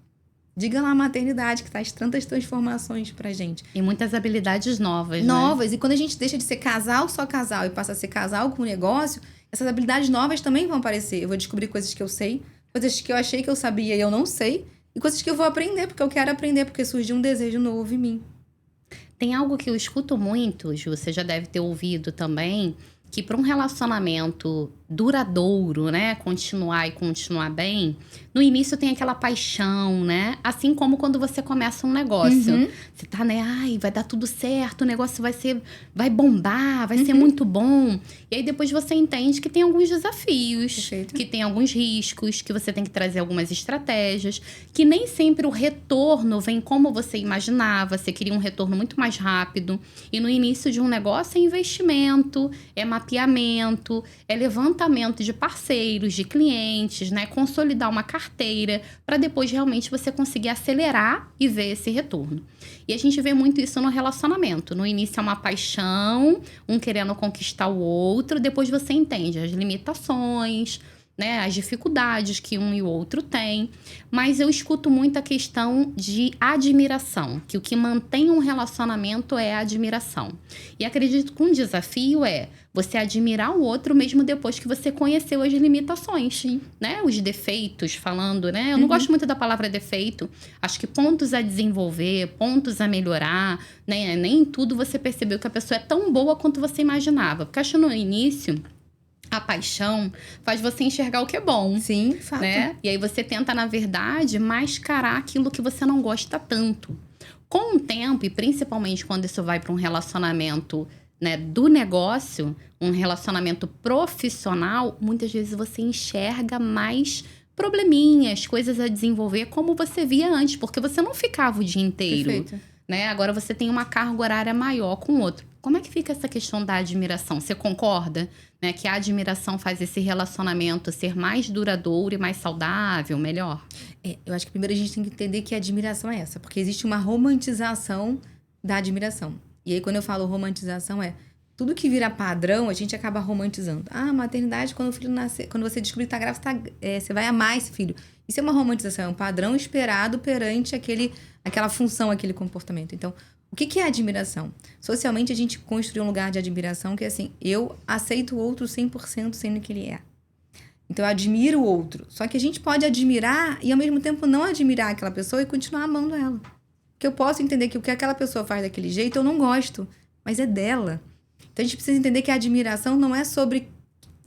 Diga lá a maternidade, que traz tantas transformações pra gente. E muitas habilidades novas, Novas. né? E quando a gente deixa de ser casal, só casal, e passa a ser casal com negócio, essas habilidades novas também vão aparecer. Eu vou descobrir coisas que eu sei, coisas que eu achei que eu sabia e eu não sei, e coisas que eu vou aprender, porque eu quero aprender, porque surgiu um desejo novo em mim. Tem algo que eu escuto muito, Ju, você já deve ter ouvido também, que para um relacionamento duradouro, né, continuar bem, no início tem aquela paixão, né? Assim como quando você começa um negócio. Uhum. Você tá, né, ai, vai dar tudo certo, o negócio vai bombar, vai ser muito bom. E aí depois você entende que tem alguns desafios, Perfeito. que tem alguns riscos, que você tem que trazer algumas estratégias, que nem sempre o retorno vem como você imaginava, você queria um retorno muito mais rápido. E no início de um negócio é investimento, é mapeamento, é levantamento de parceiros, de clientes, né? Consolidar uma carteira para depois realmente você conseguir acelerar e ver esse retorno. E a gente vê muito isso no relacionamento. No início é uma paixão, um querendo conquistar o outro, depois você entende as limitações, né, as dificuldades que um e o outro têm. Mas eu escuto muito a questão de admiração, que o que mantém um relacionamento é a admiração. E acredito que um desafio é você admirar o outro mesmo depois que você conheceu as limitações, né? Os defeitos, falando, né? Eu não gosto muito da palavra defeito. Acho que pontos a desenvolver, pontos a melhorar, né? Nem tudo você percebeu que a pessoa é tão boa quanto você imaginava. Porque acho que no início... A paixão faz você enxergar o que é bom. Sim, fato. Né? E aí você tenta, na verdade, mascarar aquilo que você não gosta tanto. Com o tempo, e principalmente quando isso vai para um relacionamento, né, do negócio, um relacionamento profissional, muitas vezes você enxerga mais probleminhas, coisas a desenvolver como você via antes, porque você não ficava o dia inteiro. Perfeito. Né? Agora você tem uma carga horária maior com o outro. Como é que fica essa questão da admiração? Você concorda, né, que a admiração faz esse relacionamento ser mais duradouro e mais saudável, melhor? Eu acho que primeiro a gente tem que entender que a admiração é essa. Porque existe uma romantização da admiração. E aí, quando eu falo romantização, tudo que vira padrão, a gente acaba romantizando. Ah, maternidade, quando o filho nascer, quando você descobrir que tá grávida, você vai amar esse filho. Isso é uma romantização, é um padrão esperado perante aquela função, aquele comportamento. Então, o que é admiração? Socialmente, a gente construiu um lugar de admiração que é assim, eu aceito o outro 100% sendo que ele é. Então, eu admiro o outro. Só que a gente pode admirar e, ao mesmo tempo, não admirar aquela pessoa e continuar amando ela. Porque eu posso entender que o que aquela pessoa faz daquele jeito, eu não gosto, mas é dela. Então, a gente precisa entender que a admiração não é sobre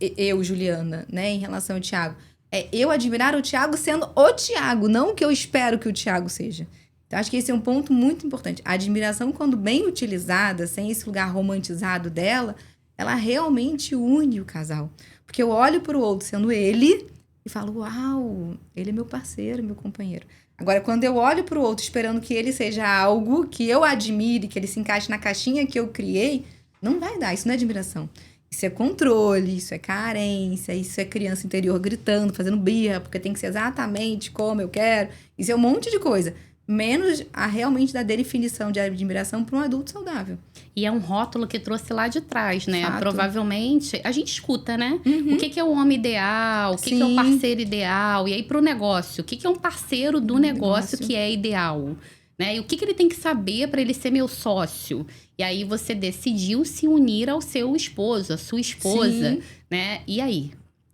eu, Juliana, né, em relação ao Thiago. É eu admirar o Thiago sendo o Thiago, não o que eu espero que o Thiago seja. Então, acho que esse é um ponto muito importante. A admiração, quando bem utilizada, sem esse lugar romantizado dela, ela realmente une o casal. Porque eu olho para o outro sendo ele e falo, uau, ele é meu parceiro, meu companheiro. Agora, quando eu olho para o outro esperando que ele seja algo que eu admire, que ele se encaixe na caixinha que eu criei, não vai dar. Isso não é admiração. Isso é controle, isso é carência, isso é criança interior gritando, fazendo birra, porque tem que ser exatamente como eu quero. Isso é um monte de coisa. Menos a realmente da definição de admiração para um adulto saudável. E é um rótulo que trouxe lá de trás, né? Fato. Provavelmente, a gente escuta, né? O que é o homem ideal? O que é o parceiro ideal? E aí, pro negócio, o que é um parceiro do negócio que é ideal? Né? E o que ele tem que saber para ele ser meu sócio? E aí, você decidiu se unir ao seu esposo, à sua esposa, né? E aí?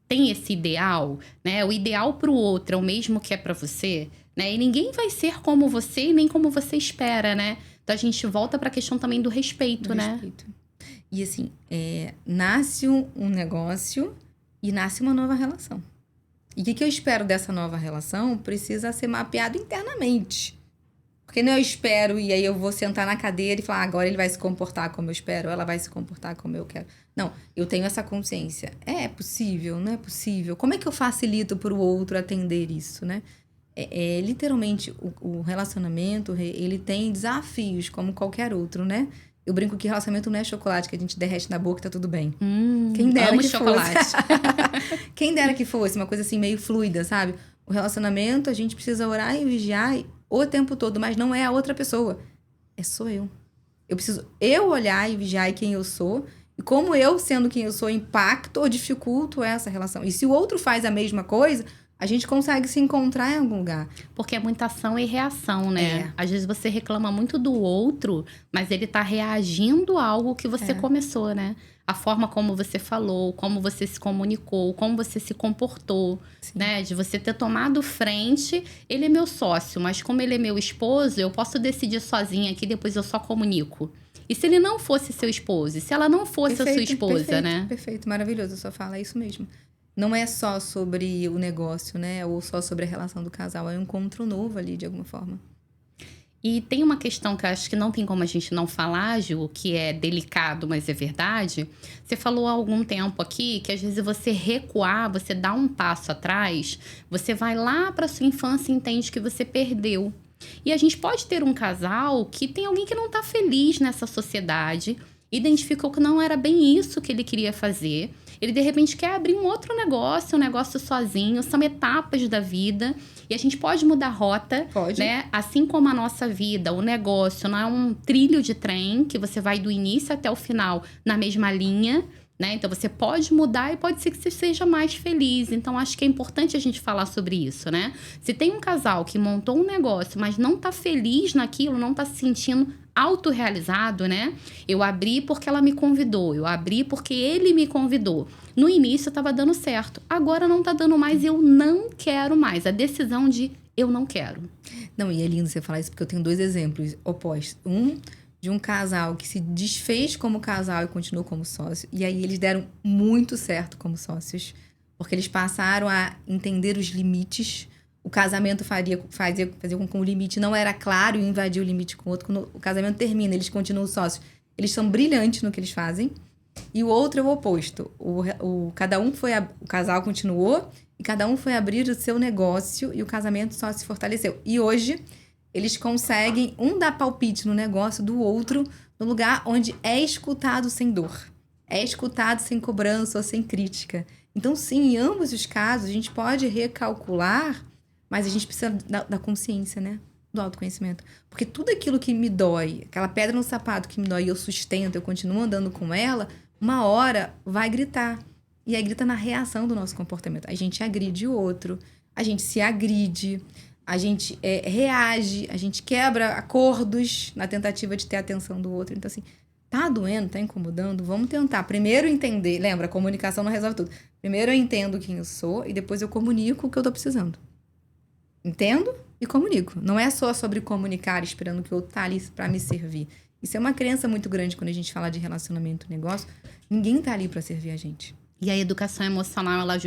Tem esse ideal, né? O ideal pro outro é o mesmo que é para você, né? E ninguém vai ser como você e nem como você espera, né? Então, a gente volta para a questão também do respeito, né? Respeito. E assim, nasce um negócio e nasce uma nova relação. E o que eu espero dessa nova relação precisa ser mapeado internamente. Porque não eu espero e aí eu vou sentar na cadeira e falar, agora ele vai se comportar como eu espero, ou ela vai se comportar como eu quero. Não, eu tenho essa consciência. É possível? Não é possível? Como é que eu facilito para o outro atender isso, né? Literalmente, o relacionamento, ele tem desafios, como qualquer outro, né? Eu brinco que relacionamento não é chocolate que a gente derrete na boca e tá tudo bem. Quem dera amo que chocolate. fosse. Quem dera que fosse, uma coisa assim meio fluida, sabe? O relacionamento, a gente precisa orar e vigiar o tempo todo, mas não é a outra pessoa. Sou eu. Eu preciso olhar e vigiar quem eu sou. E como eu, sendo quem eu sou, impacto ou dificulto essa relação. E se o outro faz a mesma coisa, a gente consegue se encontrar em algum lugar. Porque é muita ação e reação, né? Às vezes você reclama muito do outro, mas ele tá reagindo a algo que você começou, né? A forma como você falou, como você se comunicou, como você se comportou, né? De você ter tomado frente. Ele é meu sócio, mas como ele é meu esposo, eu posso decidir sozinha aqui, depois eu só comunico. E se ele não fosse seu esposo? E se ela não fosse a sua esposa, né? Perfeito, maravilhoso. A sua fala é isso mesmo. Não é só sobre o negócio, né? Ou só sobre a relação do casal. É um encontro novo ali, de alguma forma. E tem uma questão que eu acho que não tem como a gente não falar, Ju, que é delicado, mas é verdade. Você falou há algum tempo aqui que às vezes você recuar, você dá um passo atrás, você vai lá para sua infância e entende que você perdeu. E a gente pode ter um casal que tem alguém que não tá feliz nessa sociedade, identificou que não era bem isso que ele queria fazer. Ele, de repente, quer abrir um outro negócio, um negócio sozinho. São etapas da vida. E a gente pode mudar a rota, né? Assim como a nossa vida, o negócio não é um trilho de trem, que você vai do início até o final na mesma linha, né? Então, você pode mudar e pode ser que você seja mais feliz. Então, acho que é importante a gente falar sobre isso, né? Se tem um casal que montou um negócio, mas não tá feliz naquilo, não tá se sentindo autorrealizado, né? Eu abri porque ela me convidou, eu abri porque ele me convidou. No início tava dando certo, agora não tá dando mais, eu não quero mais. A decisão de eu não quero. Não, e é lindo você falar isso, porque eu tenho 2 exemplos opostos. Um de um casal que se desfez como casal e continuou como sócio. E aí eles deram muito certo como sócios, porque eles passaram a entender os limites. O casamento fazia com que o limite não era claro e invadia o limite com o outro. Quando o casamento termina, eles continuam sócios. Eles são brilhantes no que eles fazem. E o outro é o oposto. O casal continuou e cada um foi abrir o seu negócio e o casamento só se fortaleceu. E hoje, eles conseguem dar palpite no negócio do outro no lugar onde é escutado sem dor. É escutado sem cobrança ou sem crítica. Então, sim, em ambos os casos, a gente pode recalcular, mas a gente precisa da consciência, né? Do autoconhecimento. Porque tudo aquilo que me dói, aquela pedra no sapato que me dói e eu sustento, eu continuo andando com ela, uma hora vai gritar. E aí grita na reação do nosso comportamento. A gente agride o outro, a gente se agride, a gente reage, a gente quebra acordos na tentativa de ter a atenção do outro. Então, assim, tá doendo, tá incomodando? Vamos tentar. Primeiro entender, lembra, a comunicação não resolve tudo. Primeiro eu entendo quem eu sou e depois eu comunico o que eu tô precisando. Entendo e comunico. Não é só sobre comunicar esperando que o outro tá ali pra me servir. Isso é uma crença muito grande quando a gente fala de relacionamento e negócio. Ninguém tá ali pra servir a gente. E a educação emocional, ela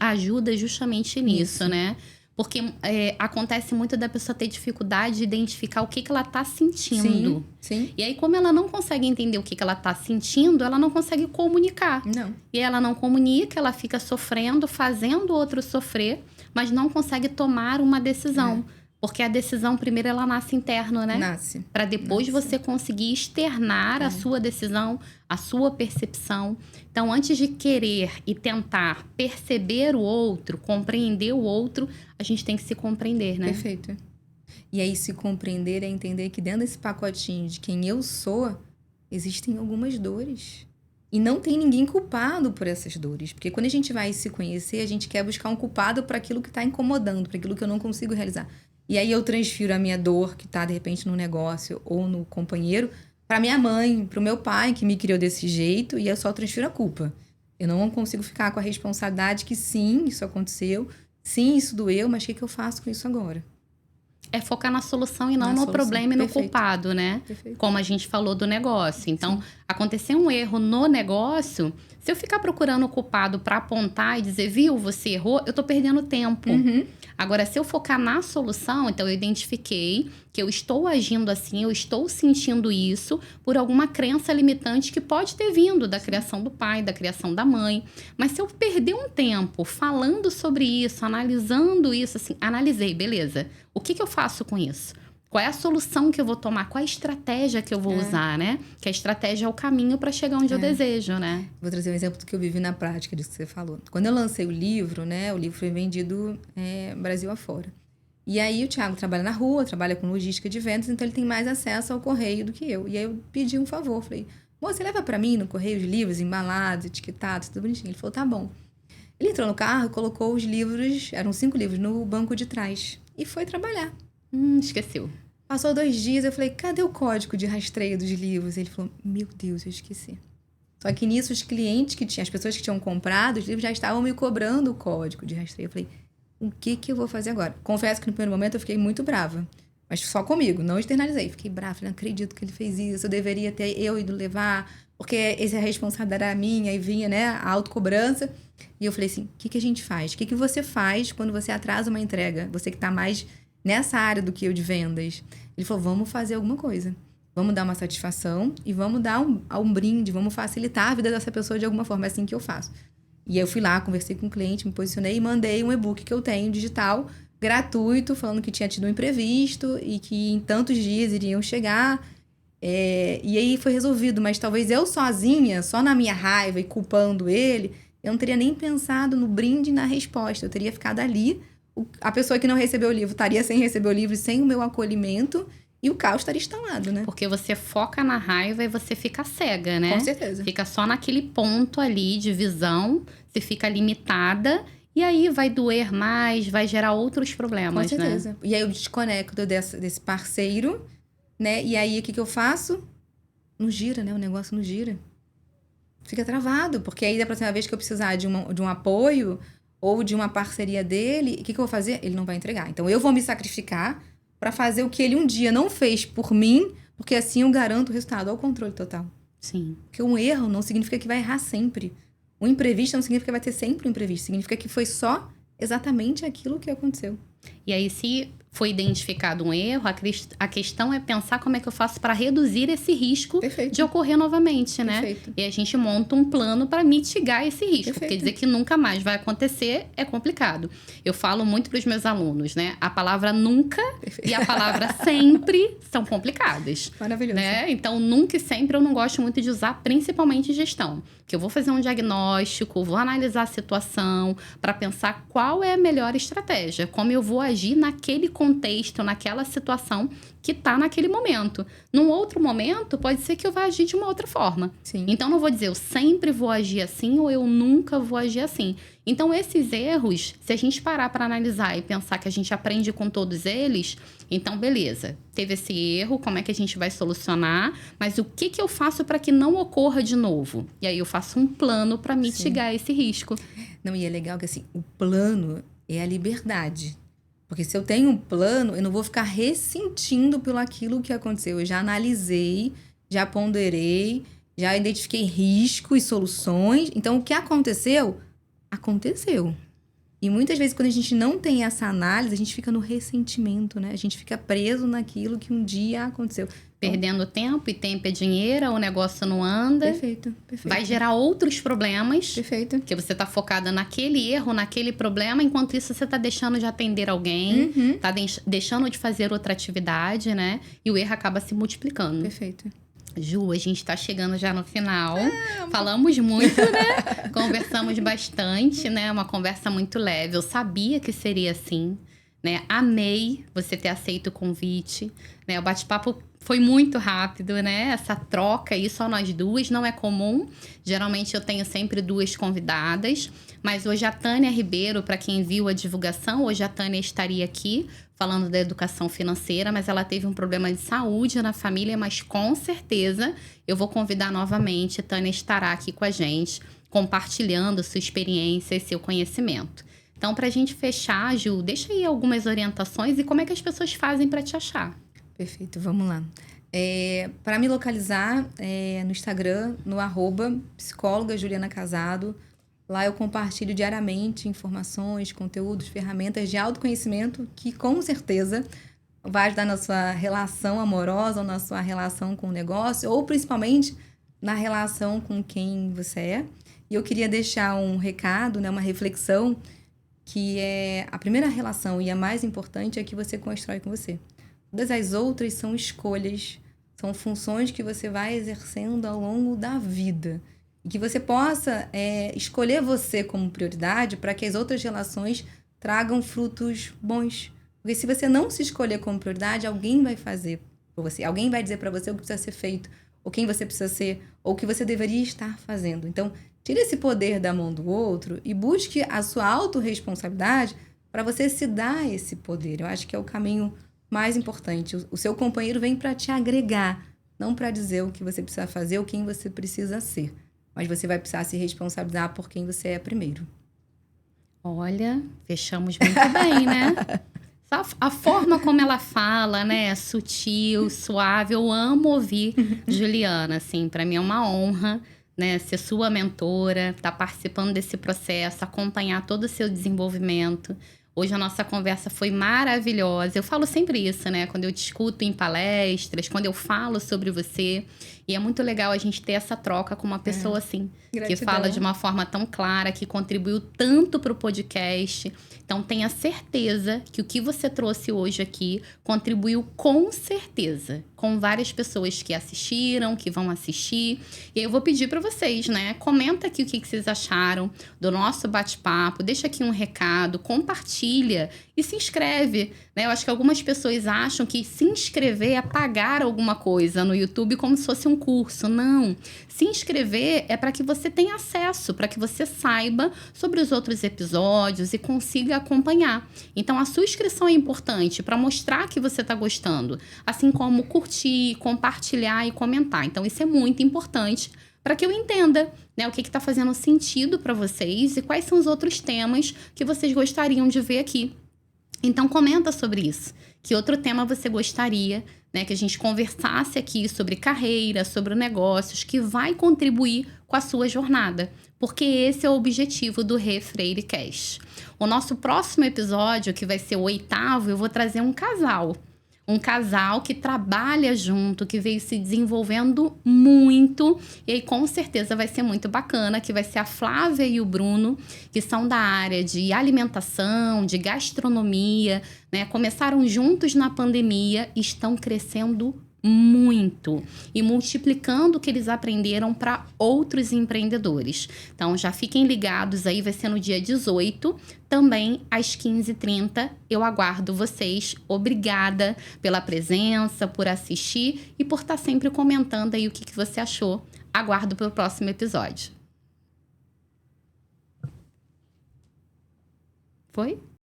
ajuda justamente nisso, Isso. né? Porque acontece muito da pessoa ter dificuldade de identificar o que ela tá sentindo. Sim. E aí, como ela não consegue entender o que ela tá sentindo, ela não consegue comunicar. Não. E ela não comunica, ela fica sofrendo, fazendo o outro sofrer, mas não consegue tomar uma decisão. Porque a decisão, primeiro, ela nasce interno, né? Nasce. Para depois você conseguir externar a sua decisão, a sua percepção. Então, antes de querer e tentar perceber o outro, compreender o outro, a gente tem que se compreender, né? Perfeito. E aí, se compreender é entender que dentro desse pacotinho de quem eu sou, existem algumas dores. E não tem ninguém culpado por essas dores. Porque quando a gente vai se conhecer, a gente quer buscar um culpado para aquilo que está incomodando, para aquilo que eu não consigo realizar. E aí eu transfiro a minha dor, que tá, de repente, no negócio ou no companheiro, para minha mãe, para o meu pai, que me criou desse jeito, e eu só transfiro a culpa. Eu não consigo ficar com a responsabilidade que sim, isso aconteceu, sim, isso doeu, mas o que eu faço com isso agora? É focar na solução e não Na no solução. problema e no Perfeito. culpado, né? Perfeito. Como a gente falou do negócio. Então, acontecer um erro no negócio, se eu ficar procurando o culpado para apontar e dizer, viu, você errou, eu tô perdendo tempo. Agora, se eu focar na solução, então eu identifiquei que eu estou agindo assim, eu estou sentindo isso por alguma crença limitante que pode ter vindo da criação do pai, da criação da mãe. Mas se eu perder um tempo falando sobre isso, analisando isso, assim, analisei, beleza. O que eu faço com isso? Qual é a solução que eu vou tomar? Qual é a estratégia que eu vou usar, né? Que a estratégia é o caminho para chegar onde eu desejo, né? Vou trazer um exemplo do que eu vivi na prática, disso que você falou. Quando eu lancei o livro, né? O livro foi vendido Brasil afora. E aí o Thiago trabalha na rua, trabalha com logística de vendas, então ele tem mais acesso ao correio do que eu. E aí eu pedi um favor, falei, moça, você leva para mim no correio os livros embalados, etiquetados, tudo bonitinho. Ele falou, tá bom. Ele entrou no carro e colocou os livros, eram 5 livros, no banco de trás. E foi trabalhar. Esqueceu. Passou 2 dias, eu falei, cadê o código de rastreio dos livros? Ele falou, meu Deus, eu esqueci. Só que nisso, os clientes que tinham, as pessoas que tinham comprado os livros já estavam me cobrando o código de rastreio. Eu falei, o que eu vou fazer agora? Confesso que no primeiro momento eu fiquei muito brava. Mas só comigo, não externalizei. Fiquei brava, não acredito que ele fez isso. Eu deveria ter eu ido levar, porque essa responsabilidade era minha. E vinha, né, a autocobrança. E eu falei assim, o que a gente faz? O que você faz quando você atrasa uma entrega? Você que tá mais nessa área do que eu de vendas. Ele falou, vamos fazer alguma coisa. Vamos dar uma satisfação e vamos dar um brinde, vamos facilitar a vida dessa pessoa de alguma forma. É assim que eu faço. E aí eu fui lá, conversei com o cliente, me posicionei e mandei um e-book que eu tenho, digital, gratuito, falando que tinha tido um imprevisto e que em tantos dias iriam chegar. E aí foi resolvido, mas talvez eu sozinha, só na minha raiva e culpando ele, eu não teria nem pensado no brinde e na resposta. Eu teria ficado ali. A pessoa que não recebeu o livro estaria sem receber o livro, sem o meu acolhimento, e o caos estaria instalado, né? Porque você foca na raiva e você fica cega, né? Com certeza. Fica só naquele ponto ali de visão, você fica limitada, e aí vai doer mais, vai gerar outros problemas, Com certeza. né? E aí eu desconecto desse parceiro, né? E aí o que eu faço? Não gira, né? O negócio não gira. Fica travado, porque aí da próxima vez que eu precisar de um apoio ou de uma parceria dele, o que eu vou fazer? Ele não vai entregar. Então, eu vou me sacrificar para fazer o que ele um dia não fez por mim, porque assim eu garanto o resultado, ao controle total. Sim. Porque um erro não significa que vai errar sempre. Um imprevisto não significa que vai ter sempre um imprevisto. Significa que foi só exatamente aquilo que aconteceu. E aí, se foi identificado um erro, a questão é pensar como é que eu faço para reduzir esse risco Perfeito. de ocorrer novamente, né? Perfeito. E a gente monta um plano para mitigar esse risco. Perfeito. Porque dizer que nunca mais vai acontecer é complicado. Eu falo muito para os meus alunos, né? A palavra nunca e a palavra sempre são complicadas. Maravilhoso. Né? Então, nunca e sempre eu não gosto muito de usar, principalmente em gestão. Que eu vou fazer um diagnóstico, vou analisar a situação para pensar qual é a melhor estratégia, como eu vou agir naquele contexto, naquela situação que está naquele momento. Num outro momento, pode ser que eu vá agir de uma outra forma. Sim. Então, não vou dizer eu sempre vou agir assim ou eu nunca vou agir assim. Então, esses erros, se a gente parar para analisar e pensar que a gente aprende com todos eles, então, beleza, teve esse erro, como é que a gente vai solucionar? Mas o que eu faço para que não ocorra de novo? E aí, eu faço um plano para mitigar esse risco. Não, e é legal que assim, o plano é a liberdade. Porque se eu tenho um plano, eu não vou ficar ressentindo pelo aquilo que aconteceu. Eu já analisei, já ponderei, já identifiquei riscos e soluções. Então, o que aconteceu, aconteceu. E muitas vezes, quando a gente não tem essa análise, a gente fica no ressentimento, né? A gente fica preso naquilo que um dia aconteceu. Perdendo tempo, e tempo é dinheiro, o negócio não anda. Perfeito. Vai gerar outros problemas. Perfeito. Porque você tá focada naquele erro, naquele problema, enquanto isso você tá deixando de atender alguém, tá deixando de fazer outra atividade, né? E o erro acaba se multiplicando. Perfeito. Ju, a gente tá chegando já no final. Falamos muito, né? Conversamos bastante, né? Uma conversa muito leve. Eu sabia que seria assim, né? Amei você ter aceito o convite, né? O bate-papo foi muito rápido, né? Essa troca aí, só nós duas, não é comum. Geralmente eu tenho sempre duas convidadas. Mas hoje a Tânia Ribeiro, para quem viu a divulgação, hoje a Tânia estaria aqui falando da educação financeira, mas ela teve um problema de saúde na família, mas com certeza eu vou convidar novamente. A Tânia estará aqui com a gente, compartilhando sua experiência e seu conhecimento. Então, para a gente fechar, Ju, deixa aí algumas orientações e como é que as pessoas fazem para te achar. Perfeito, vamos lá. Para me localizar, no Instagram, no @psicóloga Juliana Casado. Lá eu compartilho diariamente informações, conteúdos, ferramentas de autoconhecimento que, com certeza, vai ajudar na sua relação amorosa ou na sua relação com o negócio, ou principalmente na relação com quem você é. E eu queria deixar um recado, né, uma reflexão, que é a primeira relação e a mais importante é que você constrói com você. Todas as outras são escolhas, são funções que você vai exercendo ao longo da vida. E que você possa escolher você como prioridade para que as outras relações tragam frutos bons. Porque se você não se escolher como prioridade, alguém vai fazer por você. Alguém vai dizer para você o que precisa ser feito, ou quem você precisa ser, ou o que você deveria estar fazendo. Então, tire esse poder da mão do outro e busque a sua autorresponsabilidade para você se dar esse poder. Eu acho que é o caminho mais importante. O seu companheiro vem para te agregar, não para dizer o que você precisa fazer ou quem você precisa ser. Mas você vai precisar se responsabilizar por quem você é primeiro. Olha, fechamos muito bem, né? A forma como ela fala, né? Sutil, suave. Eu amo ouvir Juliana, assim. Para mim é uma honra, né? Ser sua mentora, estar participando desse processo, acompanhar todo o seu desenvolvimento. Hoje a nossa conversa foi maravilhosa. Eu falo sempre isso, né? Quando eu te escuto em palestras, quando eu falo sobre você. E é muito legal a gente ter essa troca com uma pessoa assim, Gratidão. que fala de uma forma tão clara, que contribuiu tanto para o podcast. Então, tenha certeza que o que você trouxe hoje aqui contribuiu com certeza com várias pessoas que assistiram, que vão assistir. E aí eu vou pedir para vocês, né? Comenta aqui o que vocês acharam do nosso bate-papo. Deixa aqui um recado, compartilha e se inscreve, né? Eu acho que algumas pessoas acham que se inscrever é pagar alguma coisa no YouTube como se fosse um curso. Não. Se inscrever é para que você tenha acesso, para que você saiba sobre os outros episódios e consiga acompanhar. Então, a sua inscrição é importante para mostrar que você está gostando, assim como curtir, compartilhar e comentar. Então, isso é muito importante para que eu entenda, né, o que está fazendo sentido para vocês e quais são os outros temas que vocês gostariam de ver aqui. Então, comenta sobre isso. Que outro tema você gostaria, né, que a gente conversasse aqui sobre carreira, sobre negócios, que vai contribuir com a sua jornada. Porque esse é o objetivo do ReFreireCast. O nosso próximo episódio, que vai ser o 8º, eu vou trazer um casal. Um casal que trabalha junto, que veio se desenvolvendo muito. E aí, com certeza, vai ser muito bacana, que vai ser a Flávia e o Bruno, que são da área de alimentação, de gastronomia, né? Começaram juntos na pandemia e estão crescendo muito e multiplicando o que eles aprenderam para outros empreendedores. Então, já fiquem ligados aí, vai ser no dia 18, também às 15h30. Eu aguardo vocês. Obrigada pela presença, por assistir e por estar sempre comentando aí o que você achou. Aguardo pelo próximo episódio. Foi?